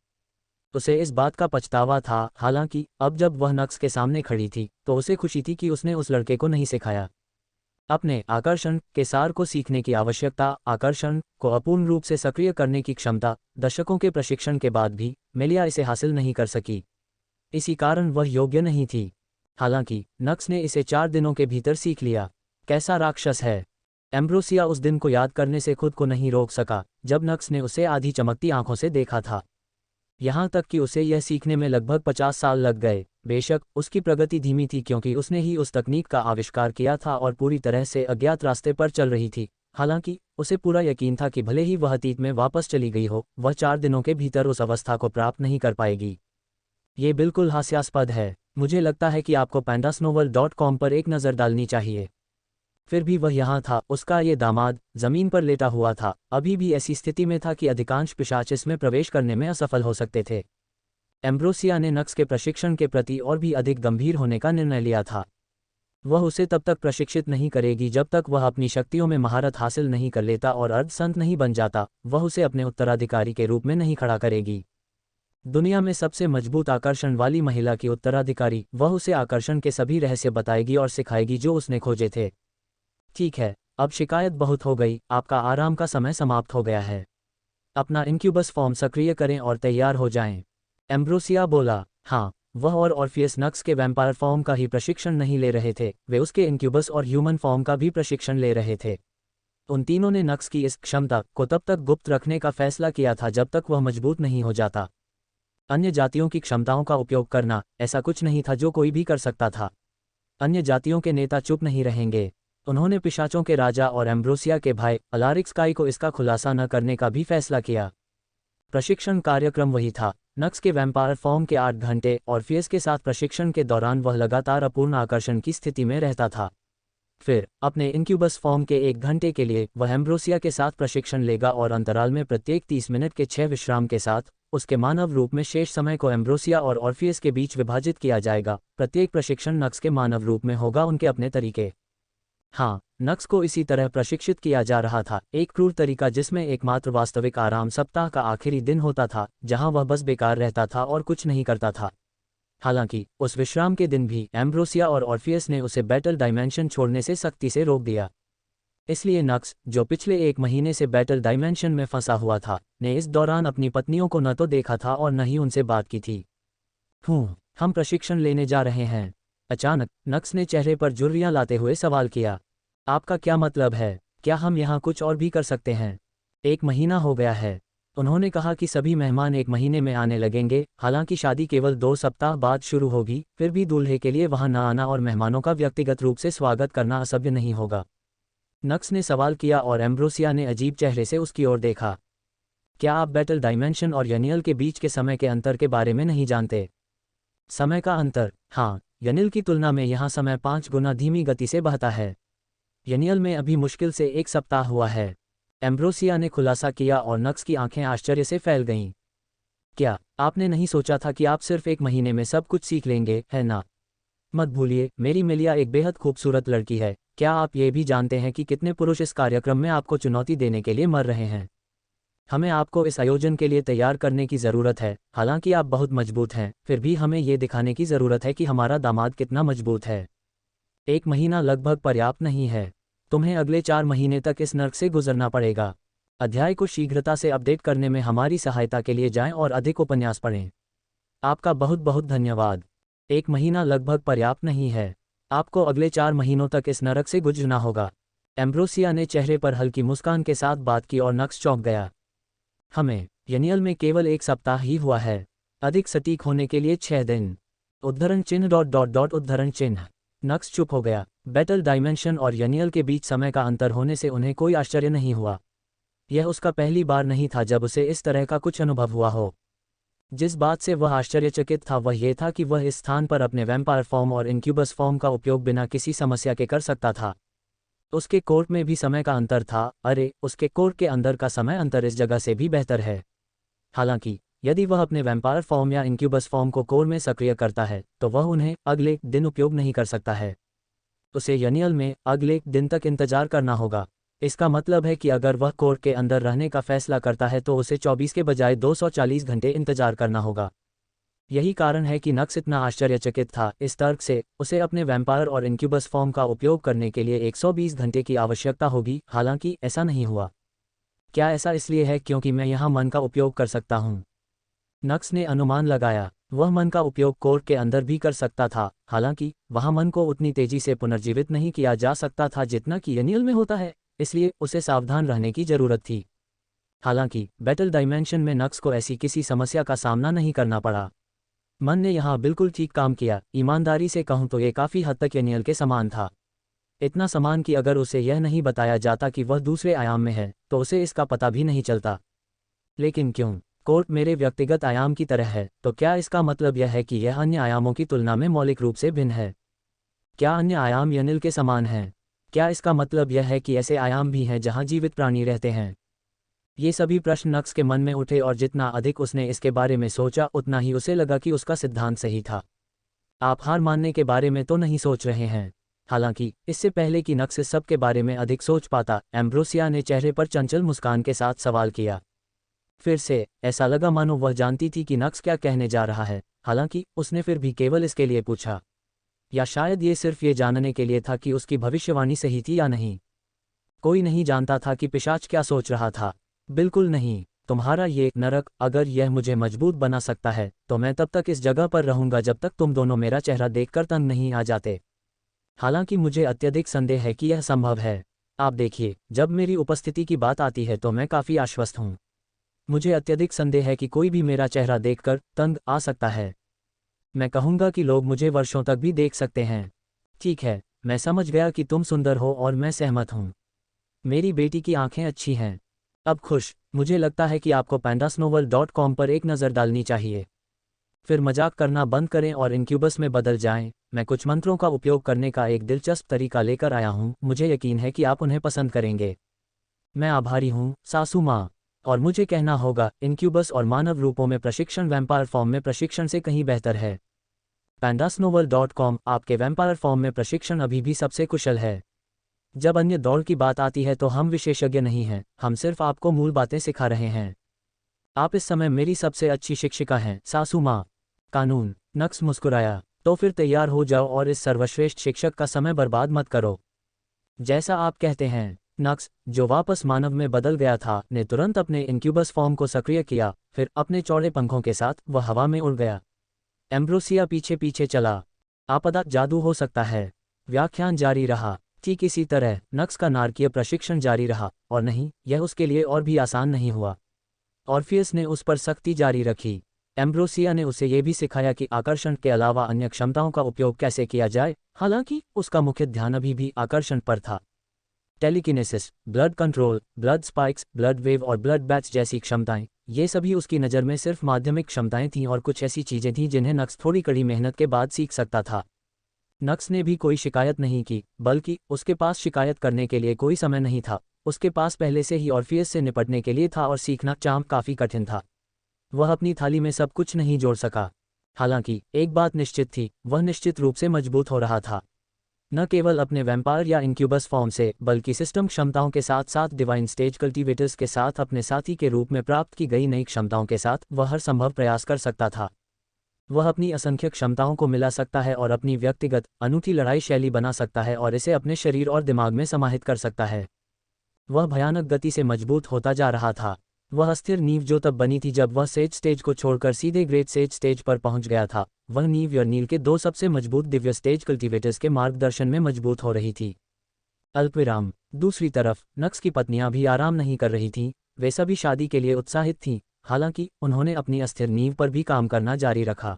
उसे इस बात का पछतावा था। हालांकि अब जब वह नक्स के सामने खड़ी थी तो उसे खुशी थी कि उसने उस लड़के को नहीं सिखाया। अपने आकर्षण के सार को सीखने की आवश्यकता, आकर्षण को अपूर्ण रूप से सक्रिय करने की क्षमता, दशकों के प्रशिक्षण के बाद भी मेलिया इसे हासिल नहीं कर सकी। इसी कारण वह योग्य नहीं थी। हालांकि नक्स ने इसे 4 दिनों के भीतर सीख लिया। कैसा राक्षस है! एम्ब्रोसिया उस दिन को याद करने से खुद को नहीं रोक सका जब नक्स ने उसे आधी चमकती आंखों से देखा था। यहाँ तक कि उसे यह सीखने में लगभग 50 साल लग गए। बेशक उसकी प्रगति धीमी थी क्योंकि उसने ही उस तकनीक का आविष्कार किया था और पूरी तरह से अज्ञात रास्ते पर चल रही थी। हालांकि उसे पूरा यकीन था कि भले ही वह अतीत में वापस चली गई हो, वह 4 दिनों के भीतर उस अवस्था को प्राप्त नहीं कर पाएगी। ये बिल्कुल हास्यास्पद है। मुझे लगता है कि आपको pandasnovel.com पर एक नज़र डालनी चाहिए। फिर भी वह यहाँ था। उसका ये दामाद जमीन पर लेटा हुआ था, अभी भी ऐसी स्थिति में था कि अधिकांश पिशाच इसमें प्रवेश करने में असफल हो सकते थे। एम्ब्रोसिया ने नक्स के प्रशिक्षण के प्रति और भी अधिक गंभीर होने का निर्णय लिया था। वह उसे तब तक प्रशिक्षित नहीं करेगी जब तक वह अपनी शक्तियों में महारत हासिल नहीं कर लेता और अर्धसंत नहीं बन जाता। वह उसे अपने उत्तराधिकारी के रूप में नहीं खड़ा करेगी। दुनिया में सबसे मजबूत आकर्षण वाली महिला की उत्तराधिकारी, वह उसे आकर्षण के सभी रहस्य बताएगी और सिखाएगी जो उसने खोजे थे। ठीक है, अब शिकायत बहुत हो गई। आपका आराम का समय समाप्त हो गया है। अपना इंक्यूबस फॉर्म सक्रिय करें और तैयार हो जाएं। एम्ब्रोसिया बोला। हाँ, वह और ऑर्फियस नक्स के वैम्पायर फॉर्म का ही प्रशिक्षण नहीं ले रहे थे, वे उसके इंक्यूबस और ह्यूमन फॉर्म का भी प्रशिक्षण ले रहे थे। उन तीनों ने नक्स की इस क्षमता को तब तक गुप्त रखने का फैसला किया था जब तक वह मजबूत नहीं हो जाता। अन्य जातियों की क्षमताओं का उपयोग करना ऐसा कुछ नहीं था जो कोई भी कर सकता था। अन्य जातियों के नेता चुप नहीं रहेंगे। उन्होंने पिशाचों के राजा और एम्ब्रोसिया के भाई अलारिक स्काई को इसका खुलासा न करने का भी फैसला किया। प्रशिक्षण कार्यक्रम वही था। नक्स के वैम्पायर फॉर्म के 8 घंटे, ऑर्फियस के साथ प्रशिक्षण के दौरान वह लगातार अपूर्ण आकर्षण की स्थिति में रहता था। फिर अपने इनक्यूबस फॉर्म के 1 घंटे के लिए वह एम्ब्रोसिया के साथ प्रशिक्षण लेगा और अंतराल में प्रत्येक 30 मिनट के 6 विश्राम के साथ उसके मानव रूप में शेष समय को एम्ब्रोसिया और ऑर्फियस के बीच विभाजित किया जाएगा। प्रत्येक प्रशिक्षण नक्स के मानव रूप में होगा, उनके अपने तरीके। हाँ, नक्स को इसी तरह प्रशिक्षित किया जा रहा था, एक क्रूर तरीका जिसमें एकमात्र वास्तविक आराम सप्ताह का आखिरी दिन होता था, जहां वह बस बेकार रहता था और कुछ नहीं करता था। हालांकि उस विश्राम के दिन भी एम्ब्रोसिया और ऑर्फियस ने उसे बैटल डायमेंशन छोड़ने से सख्ती से रोक दिया। इसलिए नक्स, जो पिछले 1 महीने से बैटल डायमेंशन में फंसा हुआ था, ने इस दौरान अपनी पत्नियों को न तो देखा था और न ही उनसे बात की थी। हम प्रशिक्षण लेने जा रहे हैं। अचानक नक्स ने चेहरे पर झुर्रियां लाते हुए सवाल किया। आपका क्या मतलब है? क्या हम यहाँ कुछ और भी कर सकते हैं? 1 महीना हो गया है। उन्होंने कहा कि सभी मेहमान 1 महीने में आने लगेंगे, हालांकि शादी केवल 2 सप्ताह बाद शुरू होगी, फिर भी दूल्हे के लिए वहां न आना और मेहमानों का व्यक्तिगत रूप से स्वागत करना असभ्य नहीं होगा। नक्स ने सवाल किया और एम्ब्रोसिया ने अजीब चेहरे से उसकी ओर देखा। क्या आप बैटल डायमेंशन और यनियल के बीच के समय के अंतर के बारे में नहीं जानते? समय का अंतर? हाँ, यनिल की तुलना में यहाँ समय 5 गुना धीमी गति से बहता है। यनियल में अभी मुश्किल से 1 सप्ताह हुआ है, एम्ब्रोसिया ने खुलासा किया और नक्स की आंखें आश्चर्य से फैल गईं। क्या आपने नहीं सोचा था कि आप सिर्फ 1 महीने में सब कुछ सीख लेंगे, है ना? मत भूलिए, मेरी मिलिया एक बेहद खूबसूरत लड़की है। क्या आप ये भी जानते हैं कि कितने पुरुष इस कार्यक्रम में आपको चुनौती देने के लिए मर रहे हैं? हमें आपको इस आयोजन के लिए तैयार करने की ज़रूरत है। हालांकि आप बहुत मजबूत हैं, फिर भी हमें ये दिखाने की ज़रूरत है कि हमारा दामाद कितना मजबूत है। 1 महीना लगभग पर्याप्त नहीं है। तुम्हें अगले 4 महीने तक इस नर्क से गुजरना पड़ेगा। अध्याय को शीघ्रता से अपडेट करने में हमारी सहायता के लिए जाएं और अधिक उपन्यास पढ़ें। आपका बहुत बहुत धन्यवाद। 1 महीना लगभग पर्याप्त नहीं है। आपको अगले 4 महीनों तक इस नरक से गुजरना होगा। एम्ब्रोसिया ने चेहरे पर हल्की मुस्कान के साथ बात की और नक्स चौंक गया। हमें यनियल में केवल 1 सप्ताह ही हुआ है। अधिक सटीक होने के लिए 6 दिन। उद्धरण चिन्ह उद्धरण चिन्ह। नक्स चुप हो गया। बैटल डायमेंशन और यनियल के बीच समय का अंतर होने से उन्हें कोई आश्चर्य नहीं हुआ। यह उसका पहली बार नहीं था जब उसे इस तरह का कुछ अनुभव हुआ हो। जिस बात से वह आश्चर्यचकित था वह यह था कि वह इस स्थान पर अपने वैम्पायर फॉर्म और इनक्यूबस फॉर्म का उपयोग बिना किसी समस्या के कर सकता था। उसके कोर्ट में भी समय का अंतर था। अरे, उसके कोर्ट के अंदर का समय अंतर इस जगह से भी बेहतर है। हालांकि यदि वह अपने वैम्पायर फॉर्म या इनक्यूबस फॉर्म को कोर में सक्रिय करता है तो वह उन्हें अगले दिन उपयोग नहीं कर सकता है। उसे यनियल में अगले दिन तक इंतजार करना होगा। इसका मतलब है कि अगर वह कोर के अंदर रहने का फैसला करता है तो उसे 24 के बजाय 240 घंटे इंतजार करना होगा। यही कारण है कि नक्स इतना आश्चर्यचकित था। इस तर्क से उसे अपने वैम्पायर और इनक्यूबस फॉर्म का उपयोग करने के लिए 120 घंटे की आवश्यकता होगी। हालांकि ऐसा नहीं हुआ। क्या ऐसा इसलिए है क्योंकि मैं यहाँ मन का उपयोग कर सकता हूँ? नक्स ने अनुमान लगाया। वह मन का उपयोग कोर के अंदर भी कर सकता था, हालांकि वहाँ मन को उतनी तेजी से पुनर्जीवित नहीं किया जा सकता था जितना कि यनियल में होता है, इसलिए उसे सावधान रहने की जरूरत थी। हालांकि बैटल डायमेंशन में नक्स को ऐसी किसी समस्या का सामना नहीं करना पड़ा। मन ने यहाँ बिल्कुल ठीक काम किया। ईमानदारी से कहूँ तो ये काफ़ी हद तक यनियल के समान था। इतना समान कि अगर उसे यह नहीं बताया जाता कि वह दूसरे आयाम में है तो उसे इसका पता भी नहीं चलता। लेकिन क्यों? कोर्ट मेरे व्यक्तिगत आयाम की तरह है, तो क्या इसका मतलब यह है कि यह अन्य आयामों की तुलना में मौलिक रूप से भिन्न है? क्या अन्य आयाम यनिल के समान हैं? क्या इसका मतलब यह है कि ऐसे आयाम भी हैं जहां जीवित प्राणी रहते हैं? ये सभी प्रश्न नक्स के मन में उठे और जितना अधिक उसने इसके बारे में सोचा उतना ही उसे लगा कि उसका सिद्धांत सही था। आप हार मानने के बारे में तो नहीं सोच रहे हैं? हालांकि इससे पहले कि नक्स इस सब के बारे में अधिक सोच पाता, एम्ब्रोसिया ने चेहरे पर चंचल मुस्कान के साथ सवाल किया। फिर से ऐसा लगा मानो वह जानती थी कि नक्स क्या कहने जा रहा है। हालांकि उसने फिर भी केवल इसके लिए पूछा, या शायद ये सिर्फ ये जानने के लिए था कि उसकी भविष्यवाणी सही थी या नहीं। कोई नहीं जानता था कि पिशाच क्या सोच रहा था। बिल्कुल नहीं। तुम्हारा ये नरक, अगर यह मुझे मजबूत बना सकता है तो मैं तब तक इस जगह पर रहूंगा जब तक तुम दोनों मेरा चेहरा देखकर तंग नहीं आ जाते। हालांकि मुझे अत्यधिक संदेह है कि यह संभव है। आप देखिए, जब मेरी उपस्थिति की बात आती है तो मैं काफ़ी आश्वस्त हूँ। मुझे अत्यधिक संदेह है कि कोई भी मेरा चेहरा देखकर तंग आ सकता है। मैं कहूँगा कि लोग मुझे वर्षों तक भी देख सकते हैं। ठीक है, मैं समझ गया कि तुम सुंदर हो और मैं सहमत हूँ। मेरी बेटी की आंखें अच्छी हैं। अब खुश। मुझे लगता है कि आपको pandasnovel.com पर एक नज़र डालनी चाहिए। फिर मजाक करना बंद करें और इनक्यूबस में बदल जाएं। मैं कुछ मंत्रों का उपयोग करने का एक दिलचस्प तरीका लेकर आया हूँ, मुझे यकीन है कि आप उन्हें पसंद करेंगे। मैं आभारी हूँ, सासू माँ। और मुझे कहना होगा, इनक्यूबस और मानव रूपों में प्रशिक्षण वैम्पायर फॉर्म में प्रशिक्षण से कहीं बेहतर है। pandasnovel.com आपके वैम्पायर फॉर्म में प्रशिक्षण अभी भी सबसे कुशल है। जब अन्य दौड़ की बात आती है तो हम विशेषज्ञ नहीं हैं, हम सिर्फ आपको मूल बातें सिखा रहे हैं। आप इस समय मेरी सबसे अच्छी शिक्षिका हैं, सासू माँ। कानून। नक्स मुस्कुराया। तो फिर तैयार हो जाओ और इस सर्वश्रेष्ठ शिक्षक का समय बर्बाद मत करो। जैसा आप कहते हैं। नक्स, जो वापस मानव में बदल गया था, ने तुरंत अपने इनक्यूबस फॉर्म को सक्रिय किया, फिर अपने चौड़े पंखों के साथ वह हवा में उड़ गया। एम्ब्रोसिया पीछे पीछे चला। आपदा जादू हो सकता है। व्याख्यान जारी रहा। ठीक इसी तरह नक्स का नारकीय प्रशिक्षण जारी रहा, और नहीं, यह उसके लिए और भी आसान नहीं हुआ। ऑर्फियस ने उस पर सख्ती जारी रखी। एम्ब्रोसिया ने उसे ये भी सिखाया कि आकर्षण के अलावा अन्य क्षमताओं का उपयोग कैसे किया जाए, हालांकि उसका मुख्य ध्यान अभी भी आकर्षण पर था। Telekinesis, blood control, blood spikes, blood wave और ब्लड बैच जैसी क्षमताएं, ये सभी उसकी नज़र में सिर्फ माध्यमिक क्षमताएं थीं और कुछ ऐसी चीज़ें थीं जिन्हें नक्स थोड़ी कड़ी मेहनत के बाद सीख सकता था। नक्स ने भी कोई शिकायत नहीं की, बल्कि उसके पास शिकायत करने के लिए कोई समय नहीं था। उसके पास पहले से ही ऑर्फियस से निपटने के लिए था और सीखना चाम काफ़ी कठिन था। वह अपनी थाली में सब कुछ नहीं जोड़ सका। हालांकि एक बात निश्चित थी, वह निश्चित रूप से मजबूत हो रहा था। न केवल अपने वैम्पायर या इनक्यूबस फॉर्म से, बल्कि सिस्टम क्षमताओं के साथ साथ डिवाइन स्टेज कल्टीवेटर्स के साथ अपने साथी के रूप में प्राप्त की गई नई क्षमताओं के साथ वह हर संभव प्रयास कर सकता था। वह अपनी असंख्य क्षमताओं को मिला सकता है और अपनी व्यक्तिगत अनूठी लड़ाई शैली बना सकता है और इसे अपने शरीर और दिमाग में समाहित कर सकता है। वह भयानक गति से मजबूत होता जा रहा था। वह अस्थिर नींव जो तब बनी थी जब वह सेज स्टेज को छोड़कर सीधे ग्रेट सेज स्टेज पर पहुंच गया था, वह नींव यर्नील के दो सबसे मजबूत दिव्य स्टेज कल्टीवेटर्स के मार्गदर्शन में मजबूत हो रही थी। अल्पविराम। दूसरी तरफ नक्स की पत्नियां भी आराम नहीं कर रही थीं, वे सभी शादी के लिए उत्साहित थीं, हालांकि उन्होंने अपनी अस्थिर नींव पर भी काम करना जारी रखा।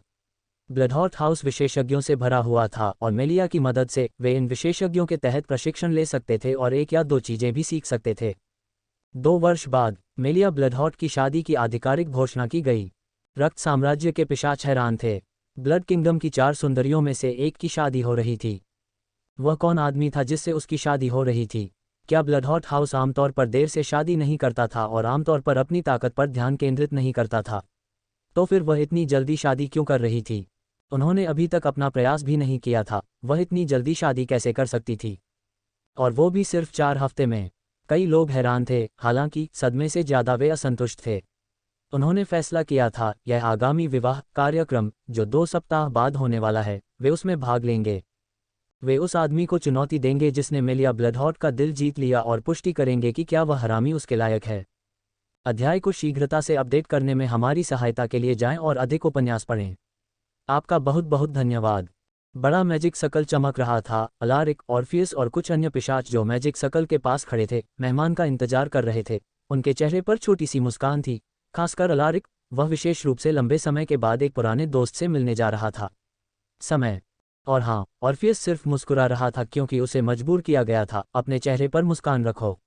ब्लडहॉर्ट हाउस विशेषज्ञों से भरा हुआ था और मेलिया की मदद से वे इन विशेषज्ञों के तहत प्रशिक्षण ले सकते थे और एक या दो चीजें भी सीख सकते थे। 2 वर्ष बाद मेलिया ब्लडहॉर्ट की शादी की आधिकारिक घोषणा की गई। रक्त साम्राज्य के पिशाच हैरान थे। ब्लड किंगडम की 4 सुंदरियों में से एक की शादी हो रही थी। वह कौन आदमी था जिससे उसकी शादी हो रही थी? क्या ब्लडहॉर्ट हाउस आमतौर पर देर से शादी नहीं करता था और आमतौर पर अपनी ताकत पर ध्यान केंद्रित नहीं करता था? तो फिर वह इतनी जल्दी शादी क्यों कर रही थी? उन्होंने अभी तक अपना प्रयास भी नहीं किया था, वह इतनी जल्दी शादी कैसे कर सकती थी? और वो भी सिर्फ 4 हफ्ते में। कई लोग हैरान थे, हालांकि सदमे से ज़्यादा वे असंतुष्ट थे। उन्होंने फैसला किया था, यह आगामी विवाह कार्यक्रम, जो 2 सप्ताह बाद होने वाला है, वे उसमें भाग लेंगे। वे उस आदमी को चुनौती देंगे जिसने मेलिया ब्लडहॉर्ट का दिल जीत लिया और पुष्टि करेंगे कि क्या वह हरामी उसके लायक है। अध्याय को शीघ्रता से अपडेट करने में हमारी सहायता के लिए जाएं और अधिक उपन्यास पढ़ें। आपका बहुत बहुत धन्यवाद। बड़ा मैजिक सर्कल चमक रहा था। अलारिक, ऑर्फियस और कुछ अन्य पिशाच जो मैजिक सर्कल के पास खड़े थे, मेहमान का इंतजार कर रहे थे। उनके चेहरे पर छोटी सी मुस्कान थी, खासकर अलारिक। वह विशेष रूप से लंबे समय के बाद एक पुराने दोस्त से मिलने जा रहा था। समय। और हाँ, ऑर्फियस सिर्फ मुस्कुरा रहा था क्योंकि उसे मजबूर किया गया था, अपने चेहरे पर मुस्कान रखो।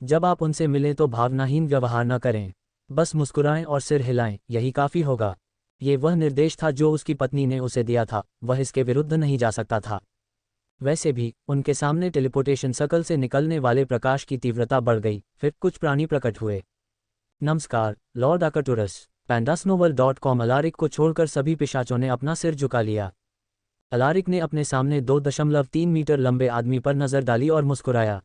जब आप उनसे मिलें तो भावनाहीन व्यवहार न करें, बस मुस्कुराएं और सिर हिलाएं, यही काफ़ी होगा। ये वह निर्देश था जो उसकी पत्नी ने उसे दिया था, वह इसके विरुद्ध नहीं जा सकता था। वैसे भी उनके सामने टेलीपोर्टेशन सर्कल से निकलने वाले प्रकाश की तीव्रता बढ़ गई। फिर कुछ प्राणी प्रकट हुए। नमस्कार, लॉर्ड आर्कटुरस। pandasnovel.com। अलारिक को छोड़कर सभी पिशाचों ने अपना सिर झुका लिया। अलारिक ने अपने सामने 2.3 मीटर लंबे आदमी पर नजर डाली और मुस्कुराया।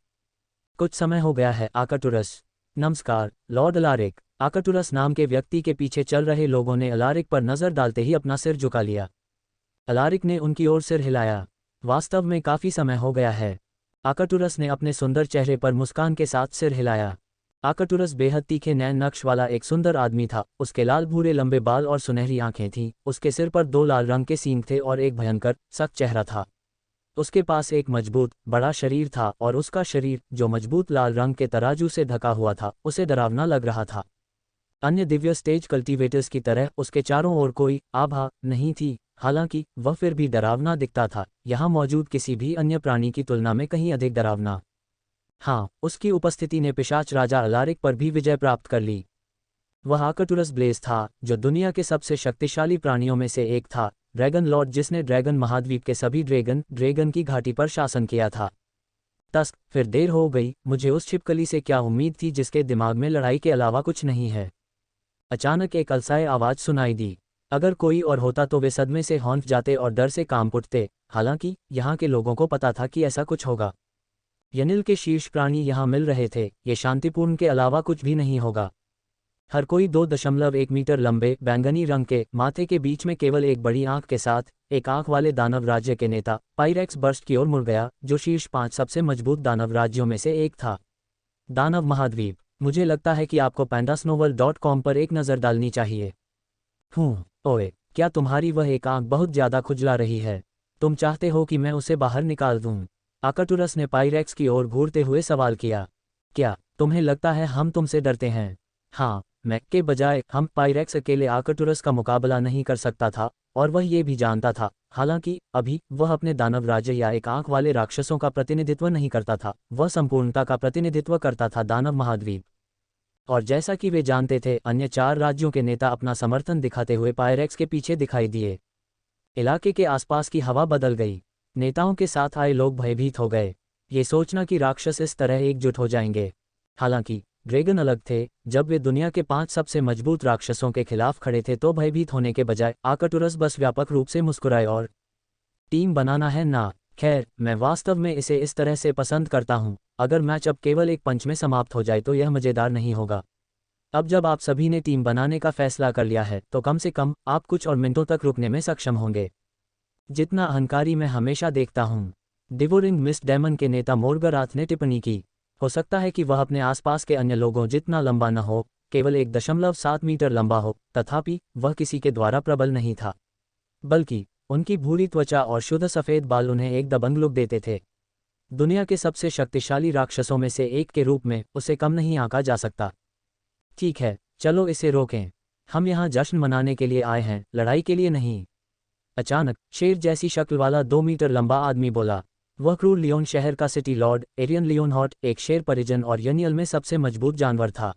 कुछ समय हो गया है, आर्कटुरस। नमस्कार, लॉर्ड अलारिक। आर्कटुरस नाम के व्यक्ति के पीछे चल रहे लोगों ने अलारिक पर नजर डालते ही अपना सिर झुका लिया। अलारिक ने उनकी ओर सिर हिलाया। वास्तव में काफी समय हो गया है। आर्कटुरस ने अपने सुंदर चेहरे पर मुस्कान के साथ सिर हिलाया। आर्कटुरस बेहद तीखे नैन नक्श वाला एक सुंदर आदमी था। उसके लाल भूरे लंबे बाल और सुनहरी आंखें थीं। उसके सिर पर 2 लाल रंग के सींग थे और एक भयंकर, सख्त चेहरा था। उसके पास एक मजबूत, बड़ा शरीर था और उसका शरीर, जो मजबूत लाल रंग के तराजू से ढका हुआ था, उसे डरावना लग रहा था। अन्य दिव्य स्टेज कल्टीवेटर्स की तरह उसके चारों ओर कोई आभा नहीं थी, हालांकि वह फिर भी डरावना दिखता था, यहाँ मौजूद किसी भी अन्य प्राणी की तुलना में कहीं अधिक डरावना। हाँ, उसकी उपस्थिति ने पिशाच राजा अलारिक पर भी विजय प्राप्त कर ली। वह आर्कटुरस ब्लेज था, जो दुनिया के सबसे शक्तिशाली प्राणियों में से एक था, ड्रैगन लॉर्ड जिसने ड्रैगन महाद्वीप के सभी ड्रैगन की घाटी पर शासन किया था। तस्क, फिर देर हो गई, मुझे उस छिपकली से क्या उम्मीद थी जिसके दिमाग में लड़ाई के अलावा कुछ नहीं है। अचानक एक अलसाए आवाज़ सुनाई दी। अगर कोई और होता तो वे सदमे से हौंफ जाते और डर से कांप उठते, हालांकि यहाँ के लोगों को पता था कि ऐसा कुछ होगा। यनिल के शीर्ष प्राणी यहाँ मिल रहे थे, ये शांतिपूर्ण के अलावा कुछ भी नहीं होगा। हर कोई 2.1 मीटर लंबे बैंगनी रंग के, माथे के बीच में केवल एक बड़ी आंख के साथ, एक आंख वाले दानव राज्य के नेता पायरेक्स बर्स्ट की ओर मुड़ गया, जो शीर्ष 5 सबसे मजबूत दानव राज्यों में से एक था। दानव महाद्वीप, मुझे लगता है कि आपको pandasnovel.com पर एक नज़र डालनी चाहिए। ओए, क्या तुम्हारी वह एक आंख बहुत ज़्यादा खुजला रही है? तुम चाहते हो कि मैं उसे बाहर निकाल दूं? आर्कटुरस ने पायरेक्स की ओर घूरते हुए सवाल किया। क्या तुम्हें लगता है हम तुमसे डरते हैं? हाँ, मैं के बजाय हम पायरेक्स अकेले आर्कटुरस का मुकाबला नहीं कर सकता था, और वह ये भी जानता था, हालांकि अभी वह अपने दानव राज्य या एक आंख वाले राक्षसों का प्रतिनिधित्व नहीं करता था, वह संपूर्णता का प्रतिनिधित्व करता था, दानव महाद्वीप। और जैसा कि वे जानते थे, अन्य 4 राज्यों के नेता अपना समर्थन दिखाते हुए पायरेक्स के पीछे दिखाई दिए। इलाके के आसपास की हवा बदल गई। नेताओं के साथ आए लोग भयभीत हो गए, ये सोचना कि राक्षस इस तरह एकजुट हो जाएंगे। हालांकि ड्रैगन अलग थे। जब वे दुनिया के 5 सबसे मजबूत राक्षसों के खिलाफ खड़े थे तो भयभीत होने के बजाय आर्कटुरस बस व्यापक रूप से मुस्कुराए और टीम बनाना है ना। खैर, मैं वास्तव में इसे इस तरह से पसंद करता हूं। अगर मैच अब केवल एक पंच में समाप्त हो जाए तो यह मज़ेदार नहीं होगा। अब जब आप सभी ने टीम बनाने का फैसला कर लिया है तो कम से कम आप कुछ और मिनटों तक रुकने में सक्षम होंगे। जितना अहंकारी मैं हमेशा देखता हूँ, डिवोरिंग मिस्ट डेमन के नेता मोर्गराथ ने टिप्पणी की। हो सकता है कि वह अपने आसपास के अन्य लोगों जितना लंबा न हो, केवल 1.7 मीटर लंबा हो, तथापि वह किसी के द्वारा प्रबल नहीं था, बल्कि उनकी भूरी त्वचा और शुद्ध सफ़ेद बाल उन्हें एक दबंग लुक देते थे। दुनिया के सबसे शक्तिशाली राक्षसों में से एक के रूप में उसे कम नहीं आंका जा सकता। ठीक है, चलो इसे रोकें। हम यहाँ जश्न मनाने के लिए आए हैं, लड़ाई के लिए नहीं। अचानक शेर जैसी शक्ल वाला 2 मीटर लंबा आदमी बोला। वह क्रूर लियोन शहर का सिटी लॉर्ड एरियन लियोनहॉर्ट, एक शेर परिजन और यनियल में सबसे मजबूत जानवर था।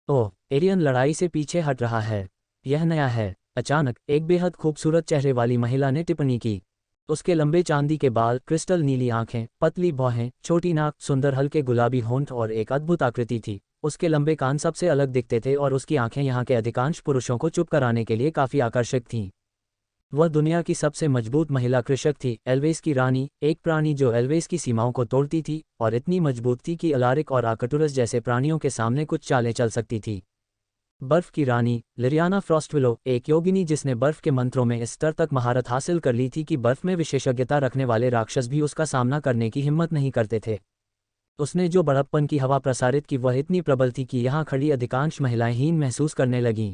ओह, एरियन लड़ाई से पीछे हट रहा है, यह नया है। अचानक एक बेहद खूबसूरत चेहरे वाली महिला ने टिप्पणी की। उसके लंबे चांदी के बाल, क्रिस्टल नीली आंखें, पतली भौहें, छोटी नाक, सुंदर हल्के गुलाबी होंठ और एक अद्भुत आकृति थी। उसके लंबे कान सबसे अलग दिखते थे और उसकी आंखें यहाँ के अधिकांश पुरुषों को चुप कराने के लिए काफ़ी आकर्षक थीं। वह दुनिया की सबसे मजबूत महिला कृषक थी, एल्वेस की रानी, एक प्राणी जो एल्वेस की सीमाओं को तोड़ती थी और इतनी मजबूत थी कि अलारिक और आर्कटुरस जैसे प्राणियों के सामने कुछ चालें चल सकती थी। बर्फ की रानी लिरियाना फ्रॉस्टविलो, एक योगिनी जिसने बर्फ के मंत्रों में इस स्तर तक महारत हासिल कर ली थी कि बर्फ में विशेषज्ञता रखने वाले राक्षस भी उसका सामना करने की हिम्मत नहीं करते थे। उसने जो बड़प्पन की हवा प्रसारित की वह इतनी प्रबल थी कि यहाँ खड़ी अधिकांश महिलाएं हीन महसूस करने लगीं।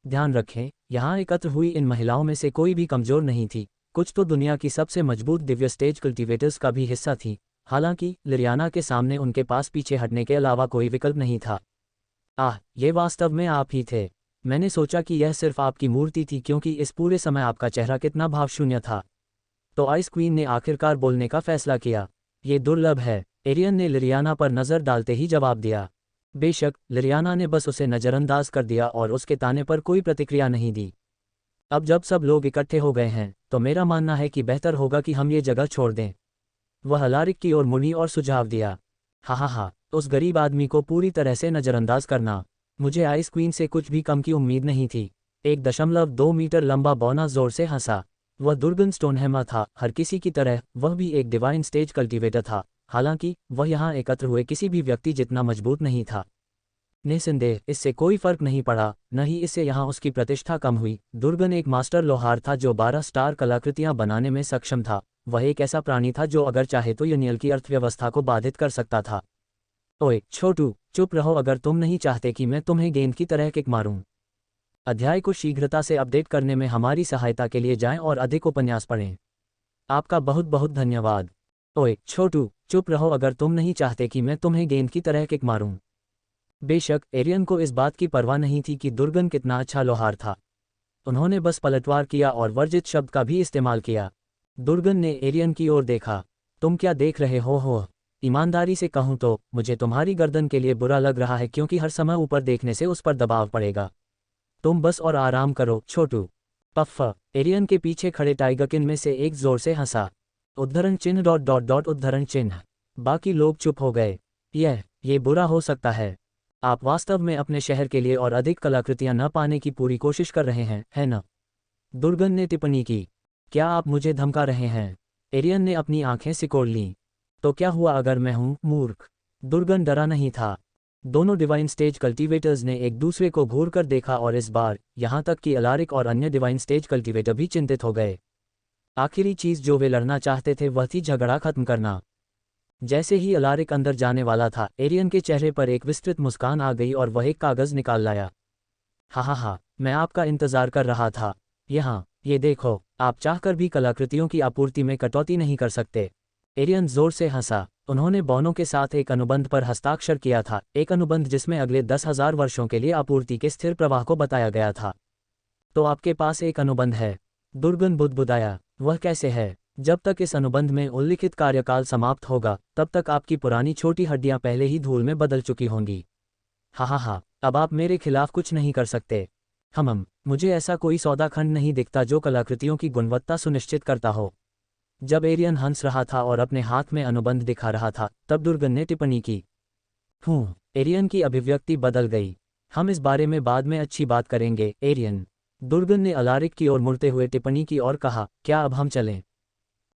ध्यान रखें, यहाँ एकत्र हुई इन महिलाओं में से कोई भी कमज़ोर नहीं थी, कुछ तो दुनिया की सबसे मजबूत दिव्य स्टेज कल्टिवेटर्स का भी हिस्सा थी। हालांकि लिरियाना के सामने उनके पास पीछे हटने के अलावा कोई विकल्प नहीं था। ये वास्तव में आप ही थे। मैंने सोचा कि यह सिर्फ आपकी मूर्ति थी क्योंकि इस पूरे समय आपका चेहरा कितना भावशून्य था। तो आइस क्वीन ने आखिरकार बोलने का फैसला किया। ये दुर्लभ है, एरियन ने लिरियाना पर नज़र डालते ही जवाब दिया। बेशक, लिरियाना ने बस उसे नज़रअंदाज कर दिया और उसके ताने पर कोई प्रतिक्रिया नहीं दी। अब जब सब लोग इकट्ठे हो गए हैं तो मेरा मानना है कि बेहतर होगा कि हम ये जगह छोड़ दें। वह अलारिक की ओर मुड़ी और सुझाव दिया। हा, उस गरीब आदमी को पूरी तरह से नज़रअंदाज करना। मुझे आइस क्वीन से कुछ भी कम की उम्मीद नहीं थी। 1.2 मीटर लंबा बौना जोर से हंसा। वह दुर्गन स्टोनहेमर था, हर किसी की तरह वह भी एक डिवाइन स्टेज कल्टिवेटर था। हालांकि वह यहाँ एकत्र हुए किसी भी व्यक्ति जितना मजबूत नहीं था। निस्संदेह इससे कोई फर्क नहीं पड़ा, न ही इससे यहाँ उसकी प्रतिष्ठा कम हुई। दुर्गन एक मास्टर लोहार था जो 12 स्टार कलाकृतियाँ बनाने में सक्षम था। वह एक ऐसा प्राणी था जो अगर चाहे तो यनियल की अर्थव्यवस्था को बाधित कर सकता था। ओए छोटू, चुप रहो अगर तुम नहीं चाहते कि मैं तुम्हें गेंद की तरह किक मारूं। अध्याय को शीघ्रता से अपडेट करने में हमारी सहायता के लिए जाएं और अधिक उपन्यास पढ़ें। आपका बहुत बहुत धन्यवाद। ओए छोटू, चुप रहो अगर तुम नहीं चाहते कि मैं तुम्हें गेंद की तरह किक मारूं। बेशक एरियन को इस बात की परवाह नहीं थी कि दुर्गन कितना अच्छा लोहार था। उन्होंने बस पलटवार किया और वर्जित शब्द का भी इस्तेमाल किया। दुर्गन ने एरियन की ओर देखा। तुम क्या देख रहे हो? ईमानदारी से कहूं तो मुझे तुम्हारी गर्दन के लिए बुरा लग रहा है क्योंकि हर समय ऊपर देखने से उस पर दबाव पड़ेगा। तुम बस और आराम करो छोटू। पफ्फ, एरियन के पीछे खड़े टाइगरकिन में से एक जोर से हंसा। उद्धरण चिन्ह डॉट डॉट डॉट उद्धरण चिन्ह। बाकी लोग चुप हो गए। ये बुरा हो सकता है। आप वास्तव में अपने शहर के लिए और अधिक कलाकृतियां न पाने की पूरी कोशिश कर रहे हैं, है न? दुर्गन ने टिप्पणी की। क्या आप मुझे धमका रहे हैं? एरियन ने अपनी आंखें सिकोड़ लीं। तो क्या हुआ अगर मैं हूं मूर्ख? दुर्गन डरा नहीं था। दोनों डिवाइन स्टेज कल्टीवेटर्स ने एक दूसरे को घूर कर देखा और इस बार यहां तक कि अलारिक और अन्य डिवाइन स्टेज कल्टीवेटर भी चिंतित हो गए। आखिरी चीज जो वे लड़ना चाहते थे वह थी झगड़ा खत्म करना। जैसे ही अलारिक अंदर जाने वाला था, एरियन के चेहरे पर एक विस्तृत मुस्कान आ गई और वह एक कागज निकाल लाया। हा, मैं आपका इंतजार कर रहा था। ये देखो, आप चाहकर भी कलाकृतियों की आपूर्ति में कटौती नहीं कर सकते। एरियन जोर से हंसा। उन्होंने बौनों के साथ एक अनुबंध पर हस्ताक्षर किया था, एक अनुबंध जिसमें अगले 10,000 वर्षों के लिए आपूर्ति के स्थिर प्रवाह को बताया गया था। तो आपके पास एक अनुबंध है? दुर्गन बुदबुदाया। वह कैसे है? जब तक इस अनुबंध में उल्लिखित कार्यकाल समाप्त होगा, तब तक आपकी पुरानी छोटी हड्डियां पहले ही धूल में बदल चुकी होंगी। हा, अब आप मेरे खिलाफ कुछ नहीं कर सकते। मुझे ऐसा कोई सौदा खंड नहीं दिखता जो कलाकृतियों की गुणवत्ता सुनिश्चित करता हो। जब एरियन हंस रहा था और अपने हाथ में अनुबंध दिखा रहा था, तब दुर्गन ने टिप्पणी की। एरियन की अभिव्यक्ति बदल गई। हम इस बारे में बाद में अच्छी बात करेंगे, एरियन। दुर्गन ने अलारिक की ओर मुड़ते हुए टिप्पणी की और कहा, क्या अब हम चलें?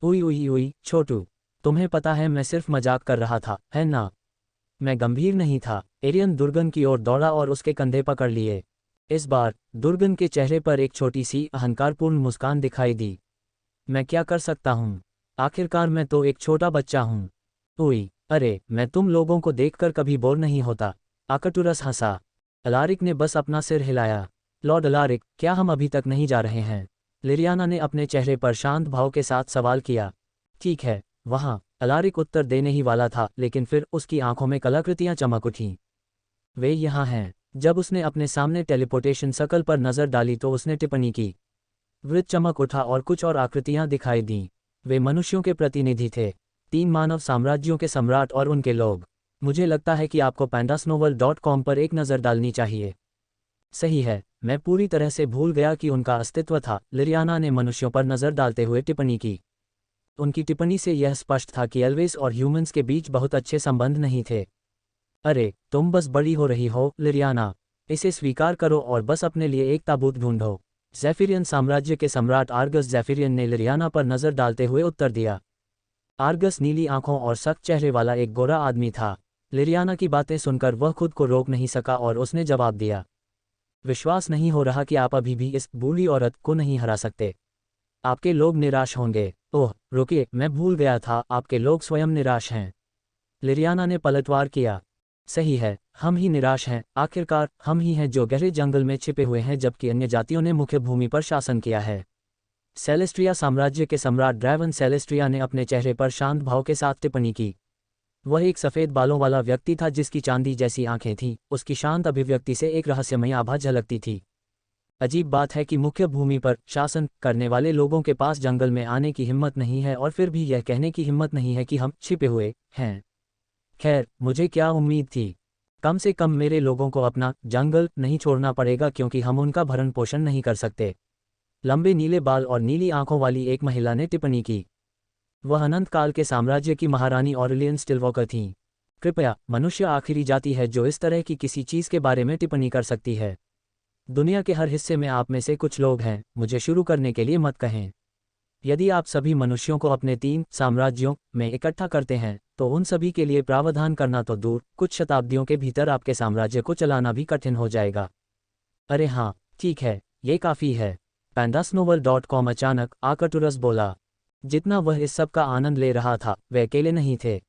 उई छोटू, तुम्हें पता है मैं सिर्फ मजाक कर रहा था, है ना? मैं गंभीर नहीं था। एरियन दुर्गन की ओर दौड़ा और उसके कंधे पकड़ लिए। इस बार दुर्गन के चेहरे पर एक छोटी सी अहंकारपूर्ण मुस्कान दिखाई दी। मैं क्या कर सकता हूँ? आखिरकार मैं तो एक छोटा बच्चा हूँ। अरे, मैं तुम लोगों को देखकर कभी बोर नहीं होता। आर्कटुरस हंसा। अलारिक ने बस अपना सिर हिलाया। लॉर्ड अलारिक, क्या हम अभी तक नहीं जा रहे हैं? लिरियाना ने अपने चेहरे पर शांत भाव के साथ सवाल किया। ठीक है, वहाँ। अलारिक उत्तर देने ही वाला था, लेकिन फिर उसकी आंखों में कलाकृतियां चमक उठीं। वे यहाँ हैं। जब उसने अपने सामने टेलीपोर्टेशन सर्कल पर नजर डाली तो उसने टिप्पणी की। वृत्त चमक उठा और कुछ और आकृतियां दिखाई दीं। वे मनुष्यों के प्रतिनिधि थे, 3 मानव साम्राज्यों के सम्राट और उनके लोग। मुझे लगता है कि आपको pandasnovel.com पर एक नज़र डालनी चाहिए। सही है, मैं पूरी तरह से भूल गया कि उनका अस्तित्व था, लिरियाना ने मनुष्यों पर नज़र डालते हुए टिप्पणी की। उनकी टिप्पणी से यह स्पष्ट था कि एल्विस और ह्यूमंस के बीच बहुत अच्छे संबंध नहीं थे। अरे, तुम बस बड़ी हो रही हो, लिरियाना। इसे स्वीकार करो और बस अपने लिए एक ताबूत ढूंढो। ज़ेफिरियन साम्राज्य के सम्राट आर्गस ज़ेफिरियन ने लिरियाना पर नज़र डालते हुए उत्तर दिया। आर्गस नीली आंखों और सख्त चेहरे वाला एक गोरा आदमी था। लिरियाना की बातें सुनकर वह खुद को रोक नहीं सका और उसने जवाब दिया। विश्वास नहीं हो रहा कि आप अभी भी इस बूढ़ी औरत को नहीं हरा सकते। आपके लोग निराश होंगे। ओह रुकिए, मैं भूल गया था, आपके लोग स्वयं निराश हैं। लिरियाना ने पलटवार किया। सही है, हम ही निराश हैं। आखिरकार हम ही हैं जो गहरे जंगल में छिपे हुए हैं, जबकि अन्य जातियों ने मुख्य भूमि पर शासन किया है। सेलेस्ट्रिया साम्राज्य के सम्राट ड्रैवन सेलेस्ट्रिया ने अपने चेहरे पर शांत भाव के साथ टिप्पणी की। वह एक सफ़ेद बालों वाला व्यक्ति था जिसकी चांदी जैसी आंखें थीं। उसकी शांत अभिव्यक्ति से एक रहस्यमय आभा झलकती थी। अजीब बात है कि मुख्य भूमि पर शासन करने वाले लोगों के पास जंगल में आने की हिम्मत नहीं है और फिर भी यह कहने की हिम्मत नहीं है कि हम छिपे हुए हैं। खैर, मुझे क्या उम्मीद थी? कम से कम मेरे लोगों को अपना जंगल नहीं छोड़ना पड़ेगा, क्योंकि हम उनका भरण पोषण नहीं कर सकते। लंबे नीले बाल और नीली आंखों वाली एक महिला ने टिप्पणी की। वह अनंत काल के साम्राज्य की महारानी ऑरेलियन स्टिलवॉकर थीं। कृपया, मनुष्य आखिरी जाति है जो इस तरह की किसी चीज़ के बारे में टिप्पणी कर सकती है। दुनिया के हर हिस्से में आप में से कुछ लोग हैं। मुझे शुरू करने के लिए मत कहें। यदि आप सभी मनुष्यों को अपने 3 साम्राज्यों में इकट्ठा करते हैं, तो उन सभी के लिए प्रावधान करना तो दूर, कुछ शताब्दियों के भीतर आपके साम्राज्य को चलाना भी कठिन हो जाएगा। अरे हाँ, ठीक है, ये काफ़ी है। pandasnovel.com अचानक आर्कटुरस बोला। जितना वह इस सब का आनंद ले रहा था, वे अकेले नहीं थे।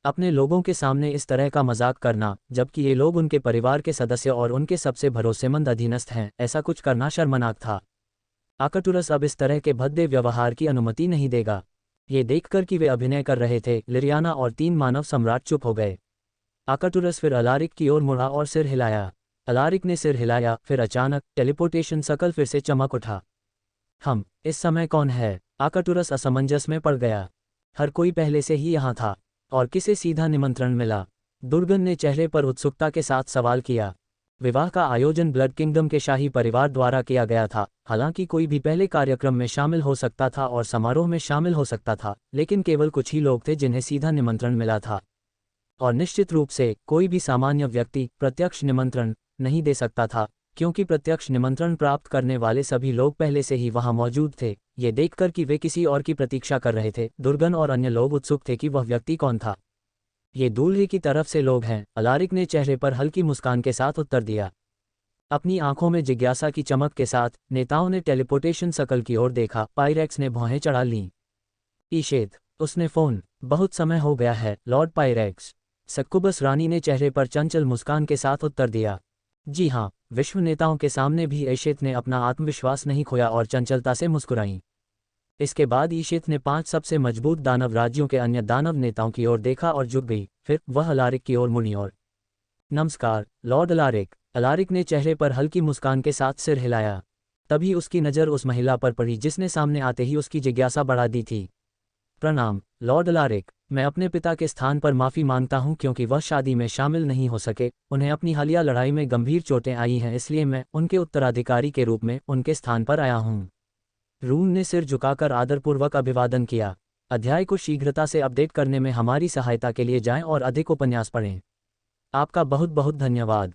अपने लोगों के सामने इस तरह का मजाक करना, जबकि ये लोग उनके परिवार के सदस्य और उनके सबसे भरोसेमंद अधीनस्थ हैं, ऐसा कुछ करना शर्मनाक था। आर्कटुरस अब इस तरह के भद्दे व्यवहार की अनुमति नहीं देगा। ये देखकर कि वे अभिनय कर रहे थे, लिरियाना और 3 मानव सम्राट चुप हो गए। आर्कटुरस फिर अलारिक की ओर मुड़ा और सिर हिलाया। अलारिक ने सिर हिलाया, फिर अचानक टेलीपोर्टेशन सर्कल फिर से चमक उठा। इस समय कौन है? आर्कटुरस असमंजस में पड़ गया। हर कोई पहले से ही यहाँ था, और किसे सीधा निमंत्रण मिला? दुर्गन ने चेहरे पर उत्सुकता के साथ सवाल किया। विवाह का आयोजन ब्लड किंगडम के शाही परिवार द्वारा किया गया था। हालांकि कोई भी पहले कार्यक्रम में शामिल हो सकता था और समारोह में शामिल हो सकता था, लेकिन केवल कुछ ही लोग थे जिन्हें सीधा निमंत्रण मिला था। और निश्चित रूप से कोई भी सामान्य व्यक्ति प्रत्यक्ष निमंत्रण नहीं दे सकता था, क्योंकि प्रत्यक्ष निमंत्रण प्राप्त करने वाले सभी लोग पहले से ही वहां मौजूद थे। ये देखकर कि वे किसी और की प्रतीक्षा कर रहे थे, दुर्गन और अन्य लोग उत्सुक थे कि वह व्यक्ति कौन था। ये दूल्हे की तरफ से लोग हैं, अलारिक ने चेहरे पर हल्की मुस्कान के साथ उत्तर दिया। अपनी आंखों में जिज्ञासा की चमक के साथ नेताओं ने टेलीपोर्टेशन सर्कल की ओर देखा। पायरेक्स ने भौहें चढ़ा लीं। ईशेत, उसने फोन। बहुत समय हो गया है लॉर्ड पायरेक्स। सक्कुबस रानी ने चेहरे पर चंचल मुस्कान के साथ उत्तर दिया। जी हाँ, विश्व नेताओं के सामने भी ईशेत ने अपना आत्मविश्वास नहीं खोया और चंचलता से मुस्कुराई। इसके बाद ईशेत ने 5 सबसे मजबूत दानव राज्यों के अन्य दानव नेताओं की ओर देखा और झुक गई। फिर वह अलारिक की ओर मुड़ी और नमस्कार लॉर्ड अलारिक। अलारिक ने चेहरे पर हल्की मुस्कान के साथ सिर हिलाया। तभी उसकी नज़र उस महिला पर पड़ी जिसने सामने आते ही उसकी जिज्ञासा बढ़ा दी थी। प्रणाम लॉर्ड अलारिक, मैं अपने पिता के स्थान पर माफ़ी मांगता हूं क्योंकि वह शादी में शामिल नहीं हो सके। उन्हें अपनी हालिया लड़ाई में गंभीर चोटें आई हैं, इसलिए मैं उनके उत्तराधिकारी के रूप में उनके स्थान पर आया हूं। रून ने सिर झुकाकर आदरपूर्वक अभिवादन किया। अध्याय को शीघ्रता से अपडेट करने में हमारी सहायता के लिए जाएं और अधिक उपन्यास पढ़ें। आपका बहुत बहुत धन्यवाद।